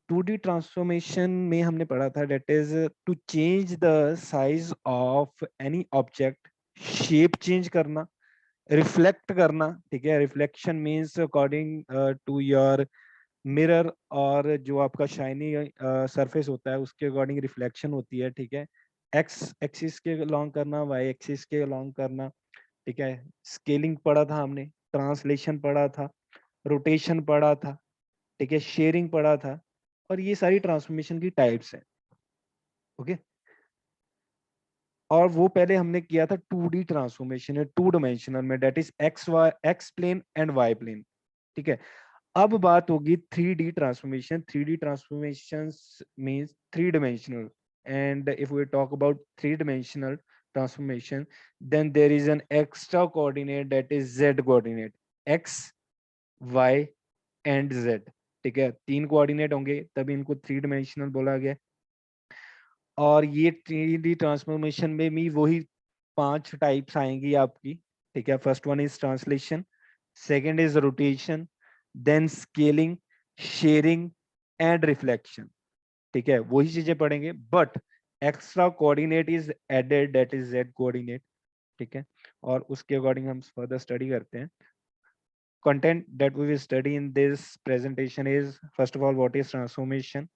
To D transformation में हमने पढ़ा था that is to change the size of any object, shape change करना, रिफ्लेक्ट करना। ठीक है, reflection means according to your mirror, और जो आपका शाइनी सरफेस होता है उसके अकॉर्डिंग रिफ्लेक्शन होती है। ठीक है, एक्स एक्सिस के अलोंग करना, वाई एक्सिस के अलोंग करना। ठीक है, स्केलिंग पढ़ा था हमने, ट्रांसलेशन पढ़ा था, रोटेशन पढ़ा था। ठीक है, शेयरिंग पढ़ा था। और ये सारी ट्रांसफॉर्मेशन की टाइप्स हैं। ओके, और वो पहले हमने किया था टू डी ट्रांसफॉर्मेशन है, टू डायमेंशनल में, that is x y, x plane and y plane. ठीक है, अब बात होगी three D transformation. Three D transformation means three dimensional, and if we talk about three dimensional transformation, then there is an extra coordinate that is z coordinate, x y and z। ठीक है, तीन coordinate होंगे तभी इनको three dimensional बोला गया। और ये थ्री डी ट्रांसफॉर्मेशन में भी वही पांच टाइप्स आएंगी आपकी। ठीक है, first one is translation, second is rotation, then scaling, shearing and reflection. ठीक है, वही चीजें पढ़ेंगे, but extra coordinate is added, that is z coordinate. ठीक है, और उसके अकॉर्डिंग हम फर्दर स्टडी करते हैं। Content that we will study in this presentation is first of all what is transformation,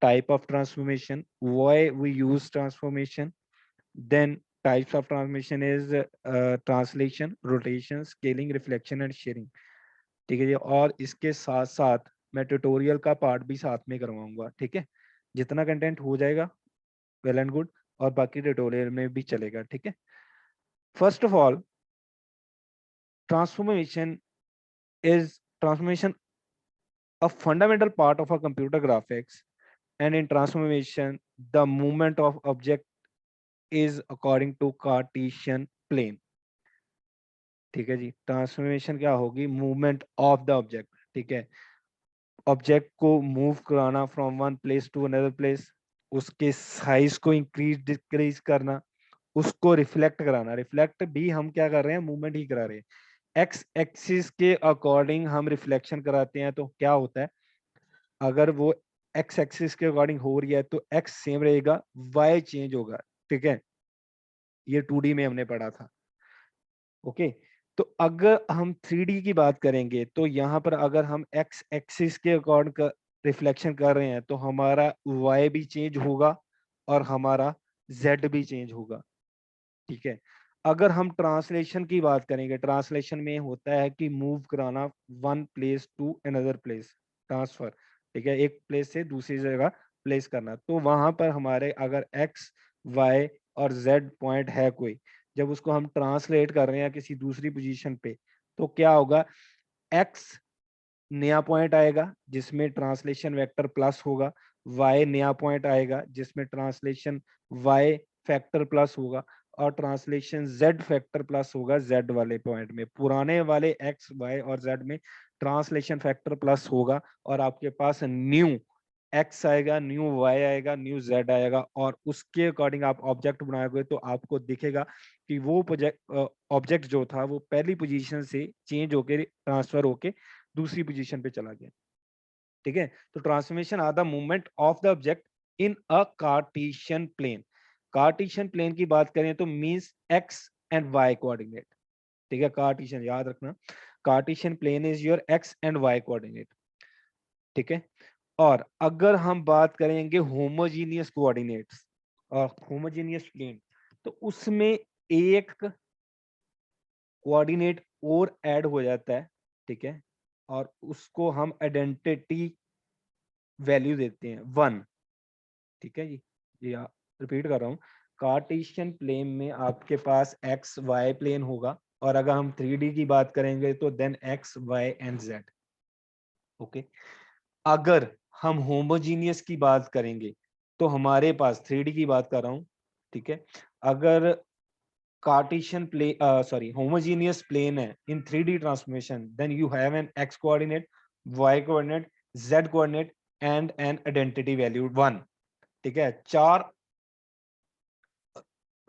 type of transformation, why we use transformation, then types of transformation is translation, rotation, scaling, reflection and sharing। ठीक है जी, और इसके साथ साथ मैं tutorial का part भी साथ में करवाऊंगा। ठीक है, जितना कंटेंट हो जाएगा वेल एंड गुड, और बाकी ट्यूटोरियल में भी चलेगा। ठीक है, first of all transformation is transformation a fundamental part of a computer graphics, and in transformation the movement of object is according to Cartesian plane। ठीक है जी, ट्रांसफॉर्मेशन क्या होगी, मूवमेंट ऑफ द ऑब्जेक्ट। ठीक है, ऑब्जेक्ट को move कराना from one place to another place, उसके size को इंक्रीज डिक्रीज करना, उसको रिफ्लेक्ट कराना। रिफ्लेक्ट भी हम क्या कर रहे हैं, मूवमेंट ही करा रहे हैं। एक्स एक्सिस के अकॉर्डिंग हम रिफ्लेक्शन कराते हैं तो क्या होता है, अगर वो एक्स एक्सिस के अकॉर्डिंग हो रही है तो एक्स सेम रहेगा, वाई चेंज होगा। ठीक है, ये 2D में हमने पढ़ा था। ओके, तो अगर हम 3D की बात करेंगे तो यहाँ पर अगर हम एक्स एक्सिस के अकॉर्डिंग रिफ्लेक्शन कर रहे हैं तो हमारा वाई भी चेंज होगा और हमारा जेड भी चेंज होगा। ठीक है, अगर हम ट्रांसलेशन की बात करेंगे, ट्रांसलेशन में होता है कि मूव कराना one place to another place, transfer. ठीक है, एक प्लेस से दूसरी जगह प्लेस करना, तो वहां पर हमारे अगर एक्स वाई और जेड पॉइंट है कोई, जब उसको हम ट्रांसलेट कर रहे हैं किसी दूसरी पोजीशन पे, तो क्या होगा, एक्स नया पॉइंट आएगा जिसमें ट्रांसलेशन वेक्टर प्लस होगा, वाई नया पॉइंट आएगा जिसमें ट्रांसलेशन वाई फैक्टर प्लस होगा, और ट्रांसलेशन जेड फैक्टर प्लस होगा जेड वाले पॉइंट में। पुराने वाले एक्स वाई और जेड में ट्रांसलेशन फैक्टर प्लस होगा, और आपके पास न्यू एक्स आएगा, न्यू वाई आएगा, न्यू जेड आएगा, और उसके अकॉर्डिंग आप ऑब्जेक्ट बनाओगे तो आपको दिखेगा कि वो ऑब्जेक्ट जो था वो पहली पोजीशन से चेंज होके ट्रांसफर होके दूसरी पोजीशन पे चला गया। ठीक है, तो transformation are the movement of the object in a Cartesian plane. Cartesian plane की बात करें तो means x and y coordinate. ठीक है, कार्टेशियन याद रखना, Cartesian plane is your x and y coordinate. ठीक है, और अगर हम बात करेंगे होमोजीनियस कोऑर्डिनेट्स और होमोजीनियस प्लेन, तो उसमें एक कोऑर्डिनेट और ऐड हो जाता है। ठीक है, और उसको हम आइडेंटिटी वैल्यू देते हैं वन। ठीक है जी, जी हाँ, रिपीट कर रहा हूँ, कार्टेशियन प्लेन में आपके पास एक्स वाई प्लेन होगा, और अगर हम 3D की बात करेंगे तो then x y and z. Okay, अगर हम होमोजीनियस की बात करेंगे तो हमारे पास 3D की बात कर रहा हूँ। ठीक है, अगर Cartesian play sorry homogeneous plane है in 3D transformation, then you have an x coordinate, y coordinate, z coordinate and an identity value one. ठीक है, चार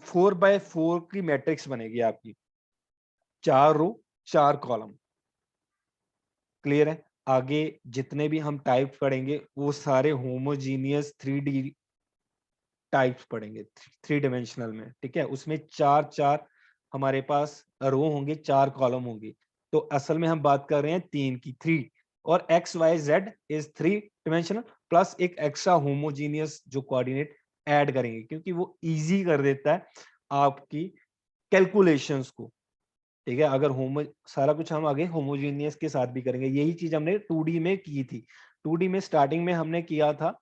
4x4 की मैट्रिक्स बनेगी आपकी, चार रो चार कॉलम। क्लियर है, आगे जितने भी हम टाइप पढ़ेंगे वो सारे होमोजीनियस 3D टाइप्स पढ़ेंगे, 3 डायमेंशनल में, ठीक है। उसमें चार चार हमारे पास रो होंगे, 4 कॉलम होंगे। तो असल में हम बात कर रहे हैं 3 की, 3, और x Y z is 3 dimensional plus एक एक्स्ट्रा होमोजीनियस जो कोऑर्डिनेट ऐड करेंगे, क्योंकि वो इजी कर देता है आपकी कैलकुलेशंस को, ठीक है। अगर होमो सारा कुछ हम आगे होमोजीनियस के साथ भी करेंगे। यही चीज हमने 2D में की थी। 2D में स्टार्टिंग में हमने किया था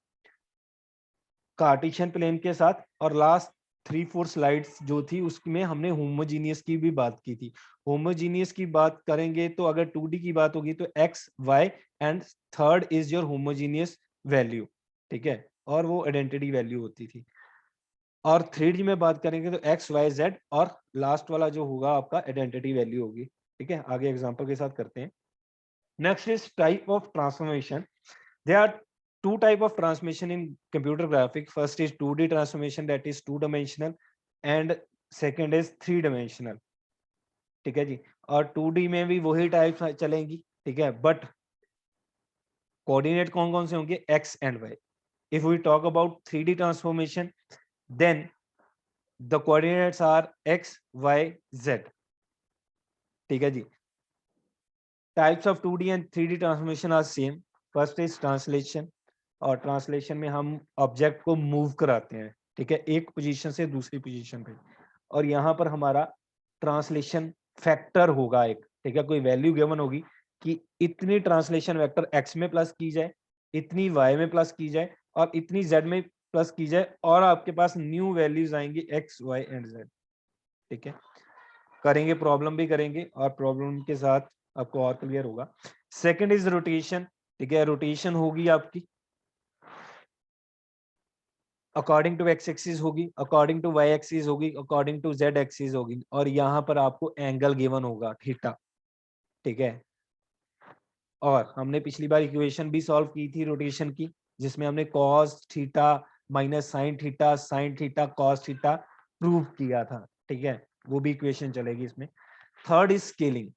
कार्टेशियन प्लेन के साथ, और लास्ट 3-4 स्लाइड्स जो थी उसमें हमने होमोजीनियस की भी बात की थी। होमोजीनियस की बात करेंगे तो अगर 2D की बात होगी तो x y and third is your homogeneous value, ठीक है, और वो आइडेंटिटी वैल्यू होती थी। और 3D में बात करेंगे तो एक्स वाई जेड और लास्ट वाला जो होगा आपका आइडेंटिटी वैल्यू होगी, ठीक है। आगे एग्जांपल के साथ करते हैं। Next is type of transformation. There are two type of transformation in computer graphics. First is 2D transformation, that is 2 dimensional, and second is 3 dimensional, ठीक है जी। और 2D में भी वही टाइप चलेंगी, ठीक है, बट कोऑर्डिनेट कौन कौन से होंगे, X and Y. If we talk about 3D transformation, then the coordinates are X Y Z, ठीक है जी। Types of 2D and 3D transformation are same. First is translation, और ट्रांसलेशन में हम ऑब्जेक्ट को मूव कराते हैं, ठीक है, एक पोजीशन से दूसरी पोजीशन पे। और यहाँ पर हमारा ट्रांसलेशन फैक्टर होगा एक, ठीक है, कोई वैल्यू गिवन होगी कि इतनी ट्रांसलेशन वेक्टर एक्स में प्लस की जाए, इतनी वाई में प्लस की जाए, और इतनी जेड में प्लस की जाए, और आपके पास न्यू वैल्यूज आएंगी एक्स वाई एंड जेड, ठीक है। करेंगे, प्रॉब्लम भी करेंगे, और प्रॉब्लम के साथ आपको और क्लियर होगा। सेकंड इज रोटेशन, ठीक है, रोटेशन होगी आपकी अकॉर्डिंग टू एक्स एक्सिस होगी, अकॉर्डिंग टू वाई एक्सिस होगी, अकॉर्डिंग टू जेड एक्सिस होगी, और यहाँ पर आपको एंगल गिवन होगा थीटा, ठीक है। और हमने पिछली बार इक्वेशन भी सॉल्व की थी रोटेशन की, जिसमें हमने cos theta minus sine theta cos theta prove किया था, ठीक है, वो भी इक्वेशन चलेगी इसमें। Third is scaling.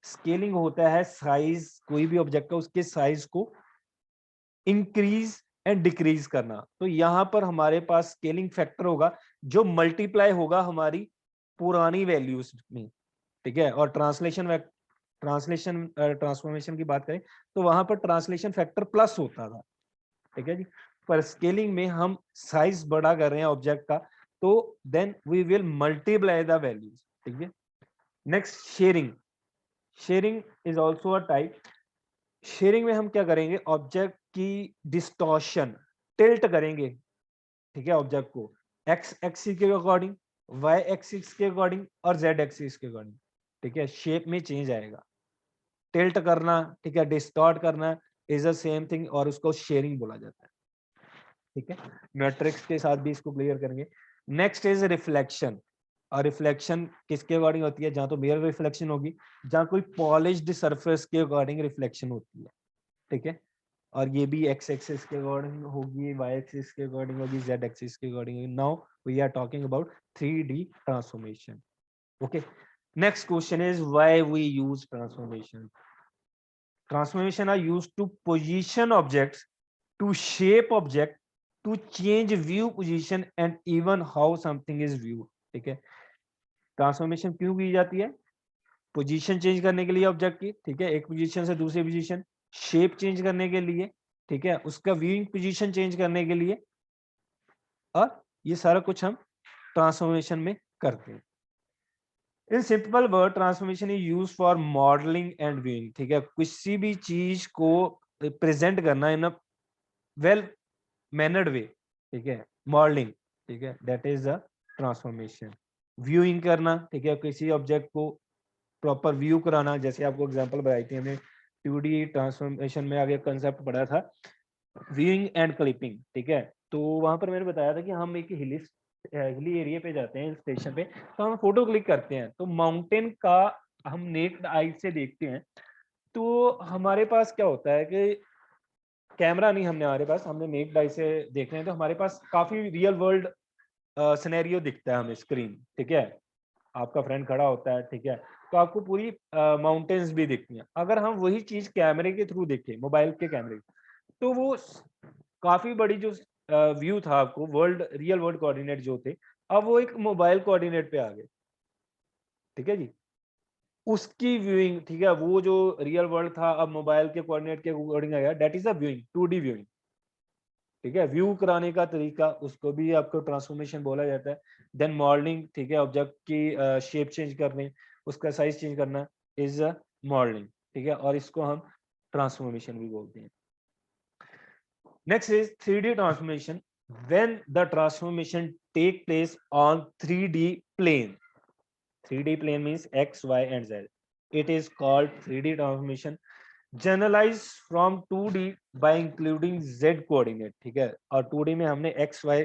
स्केलिंग होता है साइज, कोई भी ऑब्जेक्ट का उसके साइज को इंक्रीज एंड डिक्रीज करना। तो यहां पर हमारे पास स्केलिंग फैक्टर होगा जो मल्टीप्लाई होगा हमारी पुरानी वैल्यूज में, ठीक है। और ट्रांसफॉर्मेशन की बात करें तो वहां पर ट्रांसलेशन फैक्टर प्लस होता था, ठीक है जी। पर स्केलिंग में हम साइज बड़ा कर रहे हैं ऑब्जेक्ट का, तो then we will multiply the values, ठीक है। Next shearing. Shearing is also a type. Shearing में हम क्या करेंगे, ऑब्जेक्ट की डिस्टॉर्शन, टिल्ट करेंगे, ठीक है, ऑब्जेक्ट को एक्स एक्सिस के अकॉर्डिंग, वाई एक्सिस के अकॉर्डिंग, और जेड एक्सिस के अकॉर्डिंग, ठीक है। शेप में चेंज आएगा, टिल्ट करना, ठीक है, डिस्टॉर्ट करना इज द सेम थिंग, और उसको शेयरिंग बोला जाता है, ठीक है। मैट्रिक्स के साथ भी इसको क्लियर करेंगे। Next is reflection. और रिफ्लेक्शन किसके अकॉर्डिंग होती है, जहां तो मिरर रिफ्लेक्शन होगी, जहां कोई पॉलिश्ड सरफेस के अकॉर्डिंग रिफ्लेक्शन होती है, ठीक है। और ये भी एक्स एक्सिस के अकॉर्डिंग होगी, वाई एक्सिस के अकॉर्डिंग होगी, जेड एक्सिस के अकॉर्डिंग होगी। Now we are talking about 3D transformation, okay. Next question is why we use transformation. Transformation are used to position objects, to shape object, to change view position and even how something is viewed, ठीक है। Transformation क्यों की जाती है, position change करने के लिए object की, ठीक है, एक पोजीशन से दूसरी पोजीशन, शेप चेंज करने के लिए, ठीक है, उसका व्यूइंग पोजीशन चेंज करने के लिए, और ये सारा कुछ हम ट्रांसफॉर्मेशन में करते हैं। In simple word, transformation is used for modelling and viewing, ठीक है, किसी भी चीज को प्रेजेंट करना इन अ वेल मैनर्ड वे, ठीक है, मॉडलिंग, ठीक है, that is the transformation. Viewing करना, ठीक है, किसी ऑब्जेक्ट को प्रॉपर व्यू कराना, जैसे आपको एग्जांपल बताई थी हमने 2D ट्रांसफॉर्मेशन में आगे कंसेप्ट पढ़ा था व्यूइंग एंड क्लिपिंग, ठीक है। तो वहां पर मैंने बताया था कि हम एक हिली एरिया पे जाते हैं स्टेशन पे, तो हम फोटो क्लिक करते हैं, तो माउंटेन का हम नेक्ड आई से देखते हैं, तो हमारे पास क्या होता है कि कैमरा नहीं हमने हमारे पास, हमने नेक्ड आई से देख रहे हैं, तो हमारे पास काफी रियल वर्ल्ड सिनेरियो दिखता है हमें स्क्रीन, ठीक है। आपका फ्रेंड खड़ा होता है, ठीक है, तो आपको पूरी माउंटेन्स भी दिखती हैं। अगर हम वही चीज कैमरे के थ्रू देखें, मोबाइल के कैमरे, तो वो काफी बड़ी जो व्यू था आपको वर्ल्ड रियल वर्ल्ड कोऑर्डिनेट जो थे, अब वो एक मोबाइल कोऑर्डिनेट पे आ गए। ठीक है जी, उसकी व्यूइंग, ठीक है, वो जो रियल वर्ल्ड था अब मोबाइल के कोऑर्डिनेट के अकॉर्डिंग आ गया, that is a viewing, 2D viewing. ठीक है, व्यू कराने का तरीका, उसको भी आपको ट्रांसफॉर्मेशन बोला जाता है। देन मॉडलिंग, ठीक है, ऑब्जेक्ट की शेप चेंज करने, उसका साइज चेंज करना इज अ मॉडलिंग। ठीक है, और इसको हम ट्रांसफॉर्मेशन भी बोलते हैं। Next is 3D transformation, when the transformation take place on 3D plane. 3D plane means x, y and z. It is called 3D transformation. Generalize from 2D by including z coordinate. ठीक है, और 2D में हमने x, y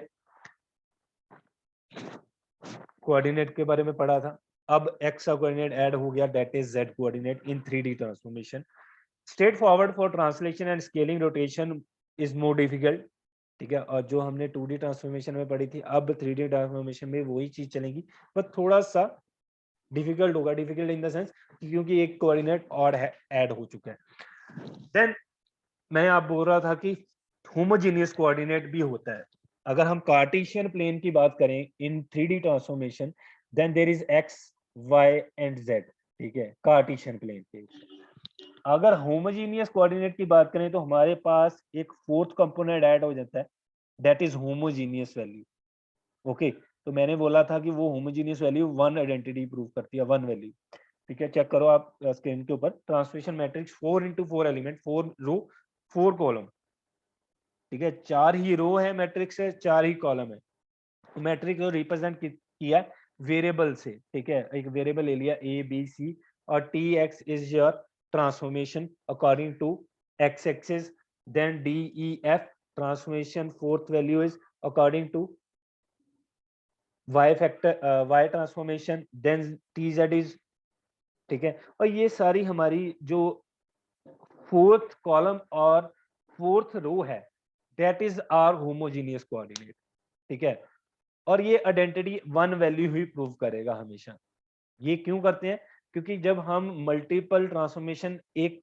coordinate के बारे में पढ़ा था। अब x का कोऑर्डिनेट ऐड हो गया, that is z coordinate in 3D transformation. Straight forward for translation and scaling rotation is more difficult. ठीक है, और जो हमने 2D ट्रांसफॉर्मेशन में पढ़ी थी, अब 3D ट्रांसफॉर्मेशन में वही चीज चलेगी, पर थोड़ा सा डिफिकल्ट होगा। डिफिकल्ट इन द सेंस क्योंकि एक कोऑर्डिनेट और है ऐड हो चुका है। देन मैं आप बोल रहा था कि होमोजेनियस कोऑर्डिनेट भी होता है। अगर हम कार्टेशियन प्लेन की बात करें in 3D transformation, then there is x, y and z. ठीक है, कार्टेशियन प्लेन पे। अगर होमोजेनियस कोऑर्डिनेट की बात करें तो हमारे पास एक फोर्थ कंपोनेंट ऐड हो जाता है, that is homogeneous value. Okay, तो मैंने बोला था कि वो homogeneous value one identity prove करती है, वन वैल्यू। ठीक है, चेक करो आप स्क्रीन के ऊपर, ट्रांसलेशन मैट्रिक्स 4x4 एलिमेंट, 4 रो 4 कॉलम। ठीक है, 4 ही रो है मैट्रिक्स है, 4 ही कॉलम है। तो मैट्रिक्स को रिप्रेजेंट किया वेरिएबल से। ठीक है, एक वेरिएबल ले लिया ए बी सी, और t x is your transformation according to x axis. Then d e f transformation fourth value is according to y factor, y transformation. Then t z is, ठीक है, और ये सारी हमारी जो फोर्थ कॉलम और fourth row है, that is our homogeneous coordinate. ठीक है, और ये आइडेंटिटी वन वैल्यू ही प्रूव करेगा हमेशा। ये क्यों करते हैं? क्योंकि जब हम मल्टीपल ट्रांसफॉर्मेशन एक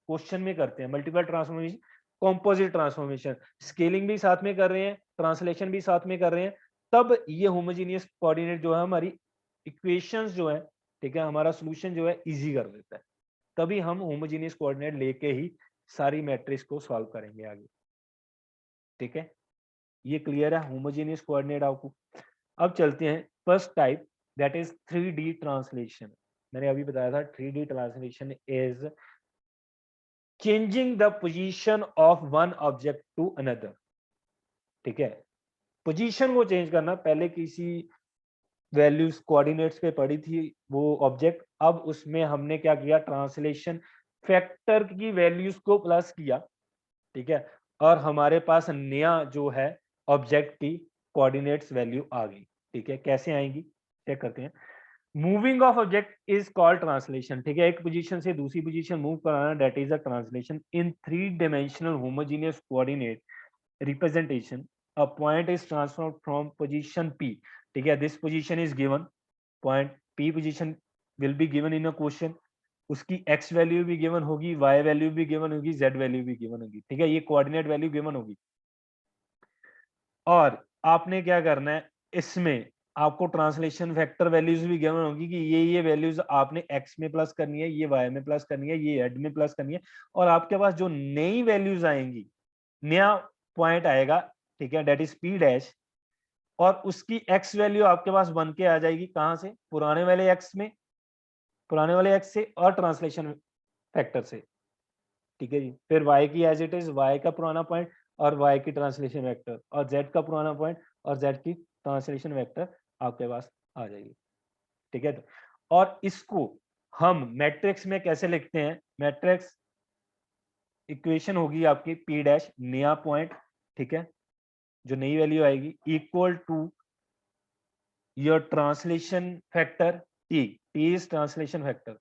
क्वेश्चन में करते हैं, multiple transformation, composite transformation, scaling भी साथ में कर रहे हैं, ट्रांसलेशन भी साथ में कर रहे हैं, तब ये होमोजीनियस कोऑर्डिनेट जो है हमारी इक्वेशंस जो है, ठीक है, हमारा सोल्यूशन जो है इजी कर देता है। तभी हम होमोजीनियस कोऑर्डिनेट लेके ही सारी मैट्रिक्स को सॉल्व करेंगे आगे। ठीक है, ये क्लियर है होमोजीनियस कोऑर्डिनेट आपको। अब चलते हैं first type, that is 3D translation. मैंने अभी बताया था 3D translation is changing the position of one object to another. ठीक है, पोजीशन को चेंज करना, पहले किसी वैल्यूज कोऑर्डिनेट्स पे पड़ी थी वो ऑब्जेक्ट, अब उसमें हमने क्या किया, ट्रांसलेशन फैक्टर की वैल्यूज को प्लस किया। ठीक है, और हमारे पास नया जो है ऑब्जेक्ट की कोऑर्डिनेट्स वैल्यू आ गई। ठीक है, कैसे आएंगी चेक करते हैं। Moving of object is called translation. ठीक है, एक पोजीशन से दूसरी पोजीशन मूव कराना, that is a translation in 3 dimensional homogeneous coordinate representation. A point is transformed from position P. ठीक है, this position is given, point P position will be given in a question, उसकी x value भी given होगी, y value भी given होगी, z value भी given होगी। ठीक है, ये कोऑर्डिनेट वैल्यू गिवन होगी, और आपने क्या करना है, इसमें आपको ट्रांसलेशन फैक्टर वैल्यूज भी गिवन होगी कि ये वैल्यूज आपने x में प्लस करनी है, ये y में प्लस करनी है, ये z में प्लस करनी है, और आपके पास जो नई वैल्यूज आएंगी, नया पॉइंट आएगा, ठीक है, दैट इज p डैश, और उसकी x वैल्यू आपके पास बन के आ जाएगी कहां से, पुराने वाले x में, पुराने वाले x से और ट्रांसलेशन फैक्टर से। ठीक है जी, फिर y की एज इट इज, y का पुराना पॉइंट और y की ट्रांसलेशन वेक्टर, और z का पुराना पॉइंट और z की ट्रांसलेशन वेक्टर आपके पास आ जाएगी। ठीक है, और इसको हम मैट्रिक्स में कैसे लिखते हैं, मैट्रिक्स इक्वेशन होगी आपकी p डैश, नया पॉइंट, ठीक है, जो नई वैल्यू आएगी, equal to your translation factor t, t is translation factor.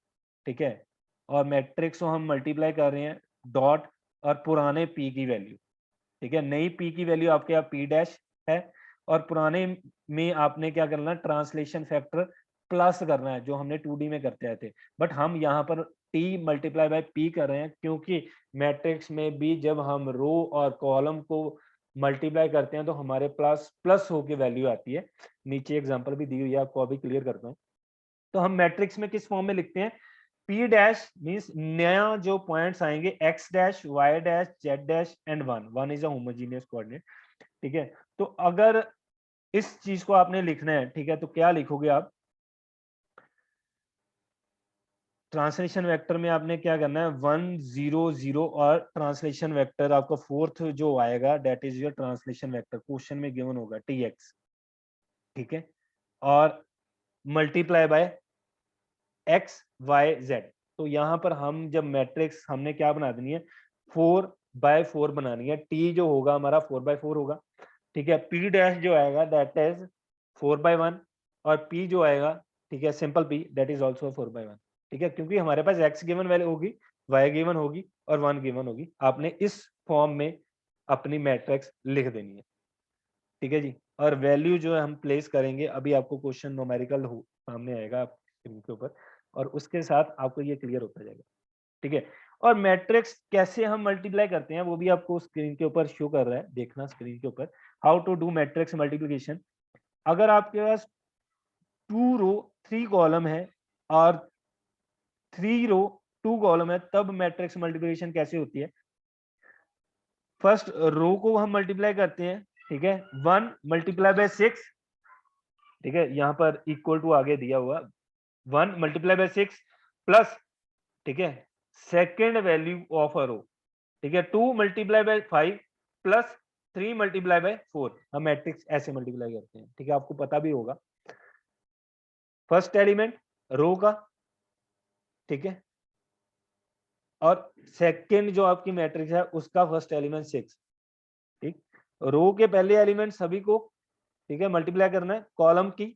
ठीक है, और मैट्रिक्स को हम मल्टीप्लाई कर रहे हैं डॉट और पुराने p की वैल्यू। ठीक है, नई p की वैल्यू आपके यहाँ p डैश है, और पुराने में आपने क्या करना, ट्रांसलेशन फैक्टर प्लस करना है जो हमने 2D में करते आए थे, बट हम यहाँ पर t मल्टीप्लाई बाय p कर रहे हैं, क्योंकि मैट्रिक्स में भी जब हम रो और कॉलम को मल्टीप्लाई करते हैं तो हमारे प्लस प्लस होके वैल्यू आती है। नीचे एग्जांपल भी दी हुई है, आपको अभी क्लियर करता हूँ। तो हम मैट्रिक्स में किस फॉर्म में लिखते हैं, p डैश मींस नया जो पॉइंट्स आएंगे x dash y dash z dash and 1 is a homogeneous coordinate. ठीक है, तो अगर इस चीज को आपने लिखना है, ठीक है, तो क्या लिखोगे आप, ट्रांसलेशन वेक्टर में आपने क्या करना है 1 0 0, और ट्रांसलेशन वेक्टर आपका फोर्थ जो आएगा that is your translation vector, question में गिवन होगा tx। ठीक है, और multiply by x y z। तो यहाँ पर हम जब मैट्रिक्स हमने क्या बना देनी है 4/4 बनानी है, t जो होगा हमारा 4/4 होगा। ठीक है, p डैश जो आएगा दैट इज 4/1, और p जो आएगा, ठीक है, simple p that is also 4/1। ठीक है, क्योंकि हमारे पास x गिवन वैल्यू होगी, y गिवन होगी और 1 गिवन होगी, आपने इस फॉर्म में अपनी मैट्रिक्स लिख देनी है। ठीक है जी, और वैल्यू जो है हम प्लेस करेंगे, अभी आपको क्वेश्चन न्यूमेरिकल सामने आएगा स्क्रीन के ऊपर, और उसके साथ आपको ये क्लियर होता जाएगा। ठीक है, और मैट्रिक्स कैसे हम मल्टीप्लाई करते हैं वो भी आपको स्क्रीन के ऊपर शो कर रहा है, देखना स्क्रीन के ऊपर, how to do matrix multiplication. अगर आपके पास 2 रो 3 कॉलम है और 3 रो 2 कॉलम है, तब मैट्रिक्स मल्टीप्लिकेशन कैसे होती है। फर्स्ट रो को हम मल्टीप्लाई करते हैं, ठीक है, 1 मल्टीप्लाई बाय 6, ठीक है, यहाँ पर इक्वल टू आगे दिया हुआ 1 मल्टीप्लाई बाय 6 प्लस, ठीक है, सेकेंड वैल्यू ऑफ अ रो, ठीक है, 2 multiply by 5 plus 3 multiply by 4। हम मैट्रिक्स ऐसे मल्टीप्लाई करते हैं। ठीक है, आपको पता भी होगा, फर्स्ट एलिमेंट रो का, ठीक है, और सेकेंड जो आपकी मैट्रिक्स है उसका फर्स्ट एलिमेंट 6। ठीक, रो के पहले एलिमेंट सभी को, ठीक है, मल्टीप्लाई करना है कॉलम की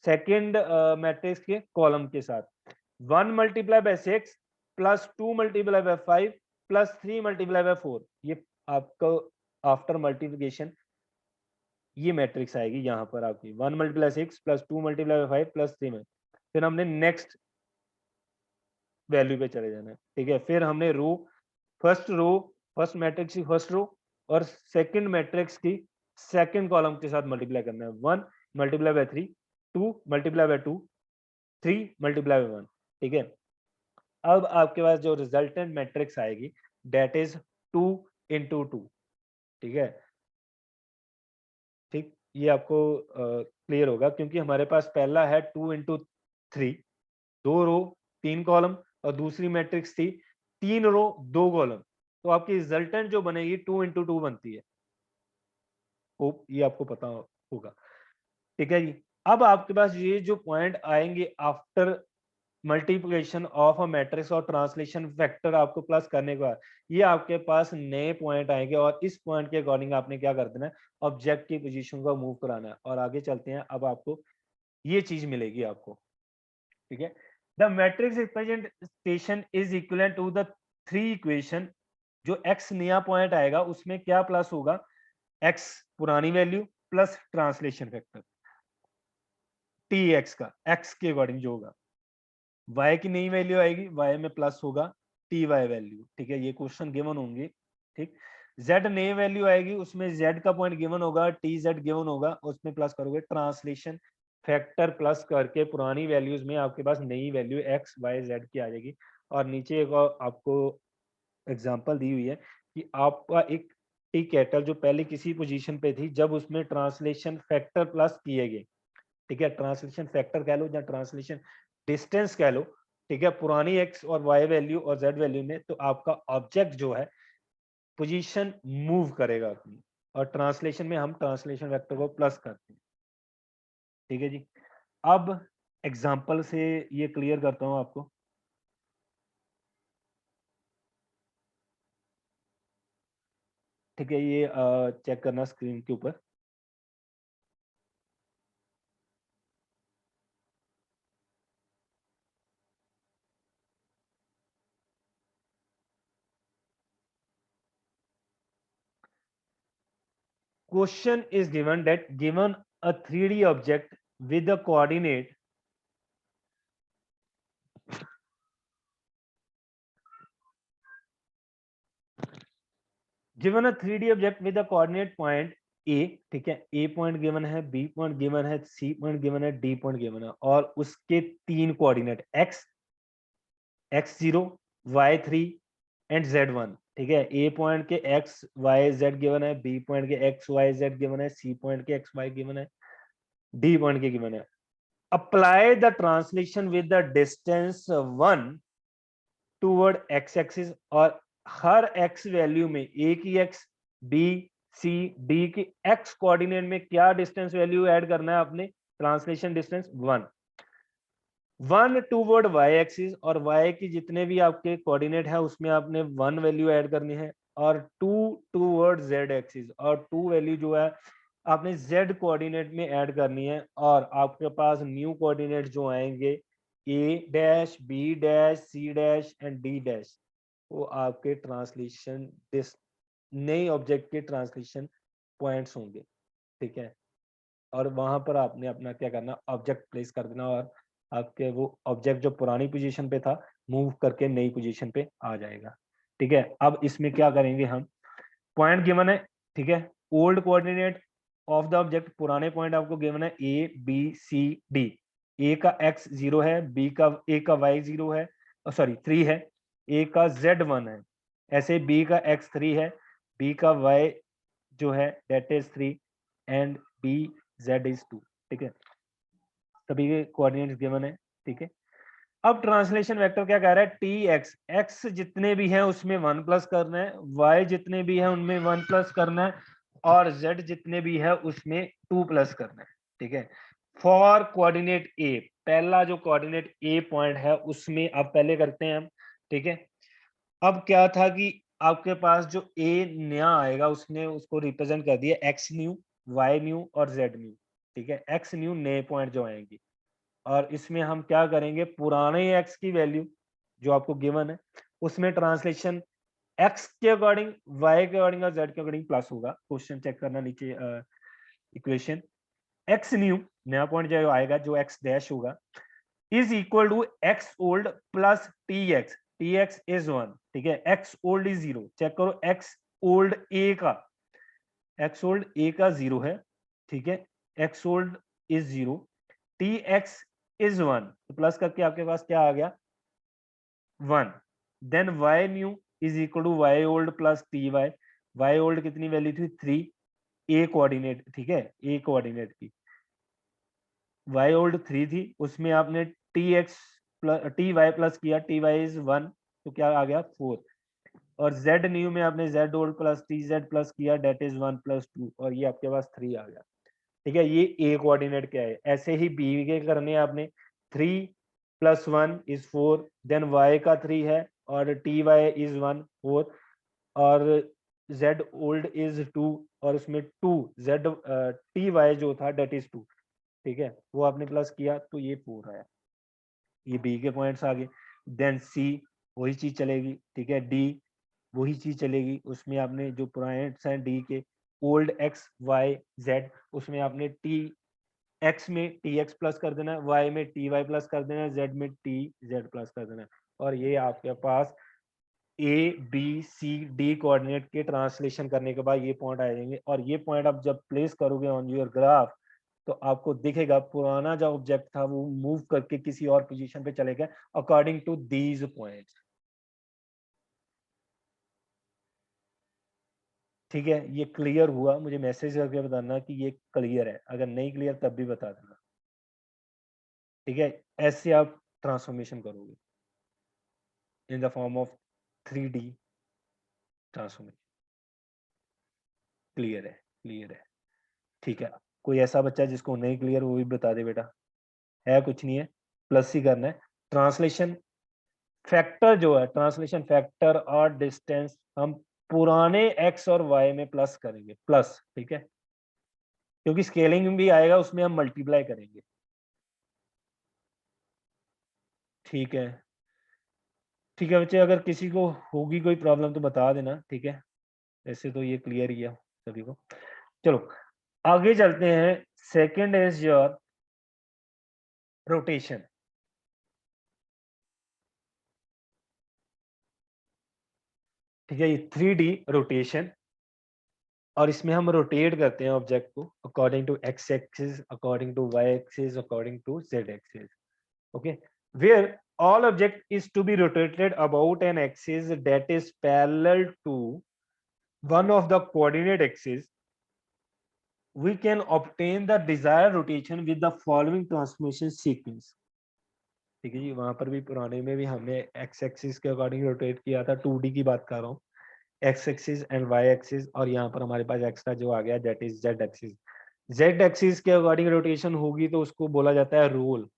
सेकेंड मैट्रिक्स के कॉलम के साथ। 1 multiply bye 6 plus 2 multiply by 5 plus 3 multiply by 4, ये आपको आफ्टर मल्टीप्लिकेशन ये मैट्रिक्स आएगी यहाँ पर आपकी 1 multiply 6 plus 2 multiply by 5 plus 3 में। फिर हमने नेक्स्ट वैल्यू पे चले जाना है। ठीक है, फिर हमने रो फर्स्ट मैट्रिक्स की फर्स्ट रो और सेकंड मैट्रिक्स की सेकंड कॉलम के साथ मल्टीप्लाई करना है। 1 multiply bye 3, 2 multiply by 2, 3 multiply by 1। ठीक है, अब आपके पास जो रिजल्टेंट मैट्रिक्स आएगी दैट इज 2 इंटू 2। ठीक है, ठीक, ये आपको क्लियर होगा, क्योंकि हमारे पास पहला है 2 इंटू 3, 2 रो 3 कॉलम, और दूसरी मैट्रिक्स थी 3 रो 2 कॉलम, तो आपकी रिजल्टेंट जो बनेगी 2 इंटू 2 बनती है। होप ये आपको पता होगा। ठीक है जी, अब आपके पास ये जो पॉइंट आएंगे after multiplication of a matrix और ट्रांसलेशन फैक्टर आपको प्लस करने के बाद, ये आपके पास नए पॉइंट आएंगे, और इस पॉइंट के अकॉर्डिंग आपने क्या कर देना है, ऑब्जेक्ट की पोजीशन को मूव कराना है। और आगे चलते हैं, अब आपको ये चीज मिलेगी आपको। ठीक है, the matrix representation is equal to the 3 equation. जो x नया पॉइंट आएगा उसमें क्या प्लस होगा, x पुरानी वैल्यू प्लस ट्रांसलेशन फैक्टर tx का, x के अकॉर्डिंग जो होगा, y की नई वैल्यू आएगी, y में प्लस होगा ty वैल्यू। ठीक है, ये क्वेश्चन गिवन होंगे। ठीक, z नई वैल्यू आएगी, उसमें z का पॉइंट गिवन होगा, tz गिवन होगा, उसमें प्लस करोगे ट्रांसलेशन फैक्टर प्लस करके पुरानी वैल्यूज में आपके पास नई वैल्यू x y z की आ जाएगी। और नीचे एक और आपको एग्जांपल दी हुई है कि आपका एक टी कैटल जो पहले किसी पोजीशन पे थी, जब उसमें ट्रांसलेशन फैक्टर प्लस किए गए, ठीक है, ट्रांसलेशन फैक्टर कह लो या ट्रांसलेशन डिस्टेंस कह लो, ठीक है, पुरानी एक्स और वाई वैल्यू और जेड वैल्यू में, तो आपका ऑब्जेक्ट जो है पोजीशन मूव करेगा अपनी, और ट्रांसलेशन में हम ट्रांसलेशन वेक्टर को प्लस करते हैं। ठीक है जी, अब एग्जांपल से ये क्लियर करता हूं आपको। ठीक है, ये चेक करना स्क्रीन के ऊपर। Question is given that given a 3D object with a coordinate given a 3D object with a coordinate point ए, ठीक है, ए पॉइंट गिवन है, बी पॉइंट गिवन है, सी पॉइंट गिवन है, डी पॉइंट गिवन है, और उसके 3 coordinate x, x0, y3 and z1, ठीक है। ए पॉइंट के एक्स वाई जेड गिवन है, बी पॉइंट के एक्स वाई जेड गिवन है, सी पॉइंट के एक्स वाई गिवन है, डी पॉइंट के गिवन है। Apply the translation with the distance 1 toward x axis, और हर एक्स वैल्यू में ए की एक्स, बी, सी, डी की एक्स कोऑर्डिनेट में क्या डिस्टेंस वैल्यू ऐड करना है आपने, translation distance 1 toward y axis, और वाई की जितने भी आपके कोऑर्डिनेट है उसमें आपने 1 वैल्यू ऐड करनी है, और 2 टूवर्ड जेड एक्सिस, और 2 वैल्यू जो है आपने जेड कोऑर्डिनेट में ऐड करनी है। और आपके पास न्यू कोऑर्डिनेट जो आएंगे A dash, B dash, C dash and D dash, वो आपके ट्रांसलेशन दिस नए ऑब्जेक्ट के ट्रांसलेशन पॉइंट्स होंगे, ठीक है। और वहां पर आपने अपना क्या करना, ऑब्जेक्ट प्लेस कर देना, और आपके वो ऑब्जेक्ट जो पुरानी पोजीशन पे था मूव करके नई पोजीशन पे आ जाएगा, ठीक है। अब इसमें क्या करेंगे हम, पॉइंट गिवन है, ठीक है, old coordinate of the object, पुराने पॉइंट आपको गिवन है ए बी सी डी। ए का एक्स 0 है, बी का ए का वाई 0 है, सॉरी 3 है, ए का जेड 1 है, ऐसे बी का एक्स 3 है, बी का वाई जो है that is 3 and b z is 2, ठीक है। सभी के कोऑर्डिनेट्स गिवन है, ठीक है। अब ट्रांसलेशन वेक्टर क्या कह रहा है, टी एक्स, एक्स जितने भी हैं उसमें 1 प्लस करना है, वाई जितने भी हैं उनमें 1 प्लस करना है, और जेड जितने भी है उसमें 2 प्लस करना है, ठीक है। फॉर कोऑर्डिनेट ए, पहला जो कोऑर्डिनेट ए पॉइंट है उसमें अब पहले करते हैं हम, ठीक है। अब क्या था कि आपके पास जो ए नया आएगा उसने उसको रिप्रेजेंट कर दिया एक्स न्यू, वाई न्यू और जेड न्यू, ठीक है। एक्स न्यू नए पॉइंट जो आएंगे, और इसमें हम क्या करेंगे, पुराने एक्स की वैल्यू जो आपको गिवन है उसमें ट्रांसलेशन एक्स के अकॉर्डिंग, वाई के अकॉर्डिंग और जेड के अकॉर्डिंग प्लस होगा। क्वेश्चन चेक करना नीचे, इक्वेशन एक्स न्यू नया पॉइंट जो आएगा जो एक्स डैश होगा is equal to x old plus t x, t x is 1, ठीक है। एक्स ओल्ड इज 0, चेक करो एक्स ओल्ड ए का, एक्स ओल्ड ए का 0 है, ठीक है, x old is 0, t x is 1, तो प्लस करके आपके पास क्या आ गया 1, then y new is equal to y old plus t y, y old कितनी वैल्यू थी 3, ए कोऑर्डिनेट, ठीक है, ए कोऑर्डिनेट की वाई ओल्ड 3 थी, उसमें आपने t x plus t y plus किया, टी वाई इज 1, तो क्या आ गया 4, और जेड न्यू में आपने Z old plus T Z plus किया डेट इज 1 प्लस 2, और ये आपके पास 3 आ गया, ठीक है। ये ए कोऑर्डिनेट क्या है, ऐसे ही बी के करने आपने 3 प्लस 1 इज 4, देन वाई का 3 है, और टी वाई इज 1 4, और जेड ओल्ड इज 2, और उसमें 2 जेड टी वाई जो था डेट इज 2, ठीक है, वो आपने प्लस किया तो ये 4 आया, ये बी के पॉइंट्स आ गए। देन सी वही चीज चलेगी, ठीक है, डी वही चीज चलेगी, उसमें आपने जो पॉइंट्स हैं डी के ओल्ड एक्स वाई जेड, उसमें आपने टी एक्स में टी एक्स प्लस कर देना है, वाई में टी वाई प्लस कर देना है, जेड में टी जेड प्लस कर देना है, और ये आपके पास A B C D coordinate के ट्रांसलेशन करने के बाद ये पॉइंट आ जाएंगे, और ये पॉइंट आप जब प्लेस करोगे ऑन योर ग्राफ तो आपको दिखेगा पुराना जो ऑब्जेक्ट था वो मूव करके किसी और पोजीशन पे चले गए अकॉर्डिंग टू दीज पॉइंट्स, ठीक है। ये क्लियर हुआ, मुझे मैसेज करके बताना कि ये क्लियर है, अगर नहीं क्लियर तब भी बता देना, ठीक है। ऐसे आप ट्रांसफॉर्मेशन करोगे in the form of 3D transformation, clear है, क्लियर है, ठीक है। कोई ऐसा बच्चा जिसको नहीं क्लियर वो भी बता दे बेटा, है कुछ नहीं है, प्लस ही करना है। ट्रांसलेशन फैक्टर जो है, ट्रांसलेशन फैक्टर और डिस्टेंस हम पुराने एक्स और वाई में प्लस करेंगे, प्लस, ठीक है, क्योंकि स्केलिंग भी आएगा उसमें हम मल्टीप्लाई करेंगे, ठीक है। ठीक है बच्चे, अगर किसी को होगी कोई प्रॉब्लम तो बता देना, ठीक है। ऐसे तो ये क्लियर ही है सभी को। चलो आगे चलते हैं, सेकंड इज योर रोटेशन, ठीक है, ये 3D रोटेशन, और इसमें हम रोटेट करते हैं ऑब्जेक्ट को according to x axis, according to y axis, according to z axis. Okay, where all object is to be rotated about an axis that is parallel to one of the coordinate axes, we can obtain the desired rotation with the following transformation sequence. ठीक है जी, वहां पर भी पुराने में भी हमने x axis के अकॉर्डिंग रोटेट किया था. 2D की बात कर रहा हूँ, x axis and y axis, और यहाँ पर हमारे पास एक्स्ट्रा जो आ गया that is z axis. Z axis के अकॉर्डिंग रोटेशन होगी तो उसको बोला जाता है रोल.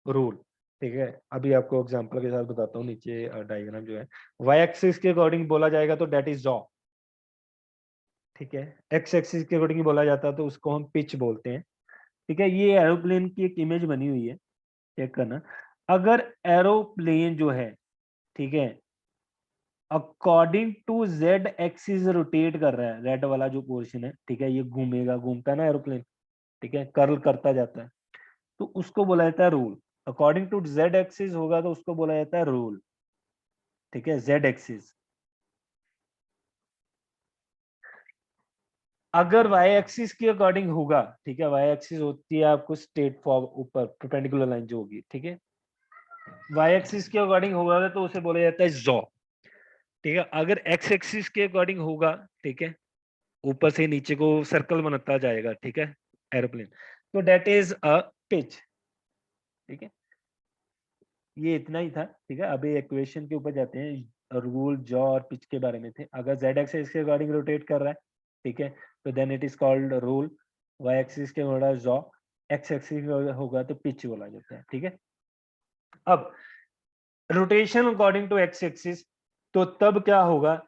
रूल. ठीक है, अभी आपको एग्जांपल के साथ बताता हूँ. नीचे डायग्राम जो है, वाई एक्सिस के अकॉर्डिंग बोला जाएगा तो दैट इज जॉ. ठीक है, एक्स एक्सिस के अकॉर्डिंग बोला जाता है तो उसको हम पिच बोलते हैं. ठीक है, ये एरोप्लेन की एक इमेज बनी हुई है, चेक करना. अगर एरोप्लेन जो है, ठीक है, according to z axis rotate कर रहा है, रेड वाला जो पोर्शन है, ठीक है, ये घूमेगा, घूमता है ना एरोप्लेन, ठीक है, कर्ल करता जाता है, तो उसको बोला जाता है roll. According to z axis होगा तो उसको बोला जाता है रूल. ठीक है, जेड एक्सिस. अगर वाई एक्सिस के अकॉर्डिंग होगा, ठीक है, वाई एक्सिस होती है आपको स्ट्रेट फॉरवर्ड ऊपर परपेंडिकुलर लाइन जो होगी, ठीक है, वाई एक्सिस के अकॉर्डिंग होगा तो उसे बोला जाता है जॉ. ठीक है, अगर एक्स एक्सिस के अकॉर्डिंग होगा, ठीक है, ऊपर से नीचे को सर्कल बनता जाएगा, ठीक है, एरोप्लेन, तो डेट इज अ पिच. ठीक है, ये इतना ही था. ठीक है, अभी इक्वेशन के ऊपर जाते हैं. रूल, जॉ और पिच के बारे में थे. अगर जेड एक्सिस के अकॉर्डिंग रोटेट कर रहा है, ठीक है, तो then it is called roll. Y axis के बोला जॉ, एक्स एक्सिस होगा तो पिच बोला जाता है. ठीक है, अब rotation according to x axis, तो तब क्या होगा,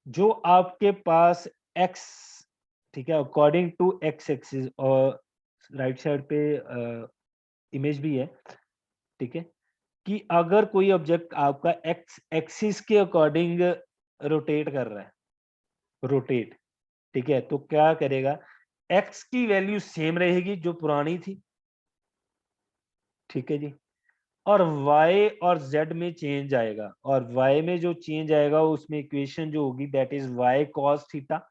जो आपके पास एक्स, ठीक है, अकॉर्डिंग टू एक्स एक्सिस, और राइट साइड पे इमेज भी है, ठीक है, कि अगर कोई ऑब्जेक्ट आपका एक्स एक्सिस के अकॉर्डिंग रोटेट कर रहा है, रोटेट, ठीक है, तो क्या करेगा, एक्स की वैल्यू सेम रहेगी जो पुरानी थी, ठीक है जी, और y और z में चेंज आएगा, और y में जो चेंज आएगा उसमें इक्वेशन जो होगी that is y cos theta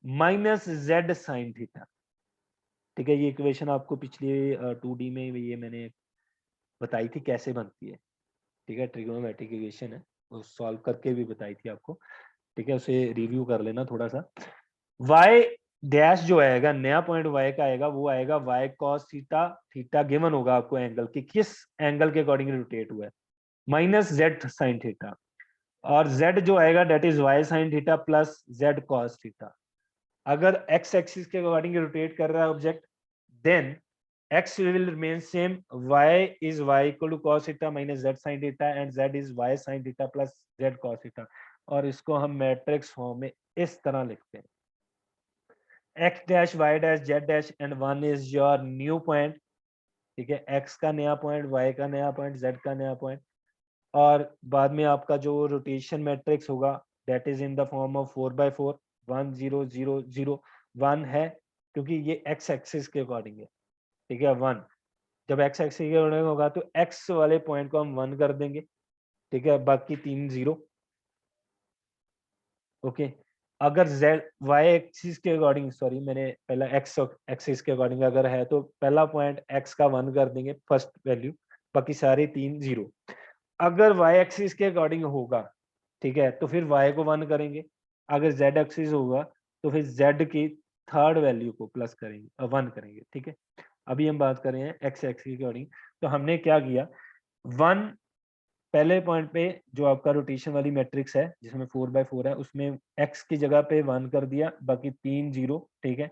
minus z sin theta. ठीक है, ये इक्वेशन आपको पिछले 2D में ये मैंने बताई थी कैसे बनती है. ठीक है, ट्रिग्नोमेट्रिक इक्वेशन है, वो सॉल्व करके भी बताई थी आपको. ठीक है, उसे रिव्यू कर लेना थोड़ा सा. y डैश जो आएगा, नया पॉइंट y का आएगा, वो आएगा y cos theta. Theta given होगा आपको एंगल की, किस एंगल के अकॉर्डिंग रोटेट हुआ है, माइनस जेड साइन थीटा. और z जो आएगा that is y sine theta plus z cos theta. अगर x एक्सिस के अकॉर्डिंग रोटेट कर रहा है object, then x will remain same, y is y equal to cos theta minus z sin theta and z is y sin theta plus z cos theta. और इसको हम matrix form में इस तरह लिखते हैं, x dash y dash z dash and 1 is your new point. ठीक है, x का नया पॉइंट, y का नया पॉइंट, z का नया पॉइंट, और बाद में आपका जो रोटेशन मैट्रिक्स होगा that is in the form of 4/4, 1 0 0 0 1 है, क्योंकि ये x एक्सिस के अकॉर्डिंग है. ठीक है, 1 जब x एक्सिस के अकॉर्डिंग होगा तो x वाले पॉइंट को हम 1 कर देंगे. ठीक है, बाकी 3 0. ओके, अगर z y एक्सिस के अकॉर्डिंग, सॉरी मैंने पहला x एक्सिस के अकॉर्डिंग अगर है तो पहला पॉइंट x का 1 कर देंगे फर्स्ट वैल्यू, बाकी सारे 3 0. अगर y एक्सिस के अकॉर्डिंग होगा, ठीक है, तो फिर y को 1 करेंगे. अगर z एक्सिस होगा तो फिर z की थर्ड वैल्यू को प्लस करेंगे, 1 करेंगे. ठीक है, अभी हम बात कर रहे हैं x एक्सिस के अकॉर्डिंग. तो हमने क्या किया, 1 पहले पॉइंट पे जो आपका रोटेशन वाली मैट्रिक्स है जिसमें 4/4 है, उसमें x की जगह पे 1 कर दिया, बाकी 3 0. ठीक है,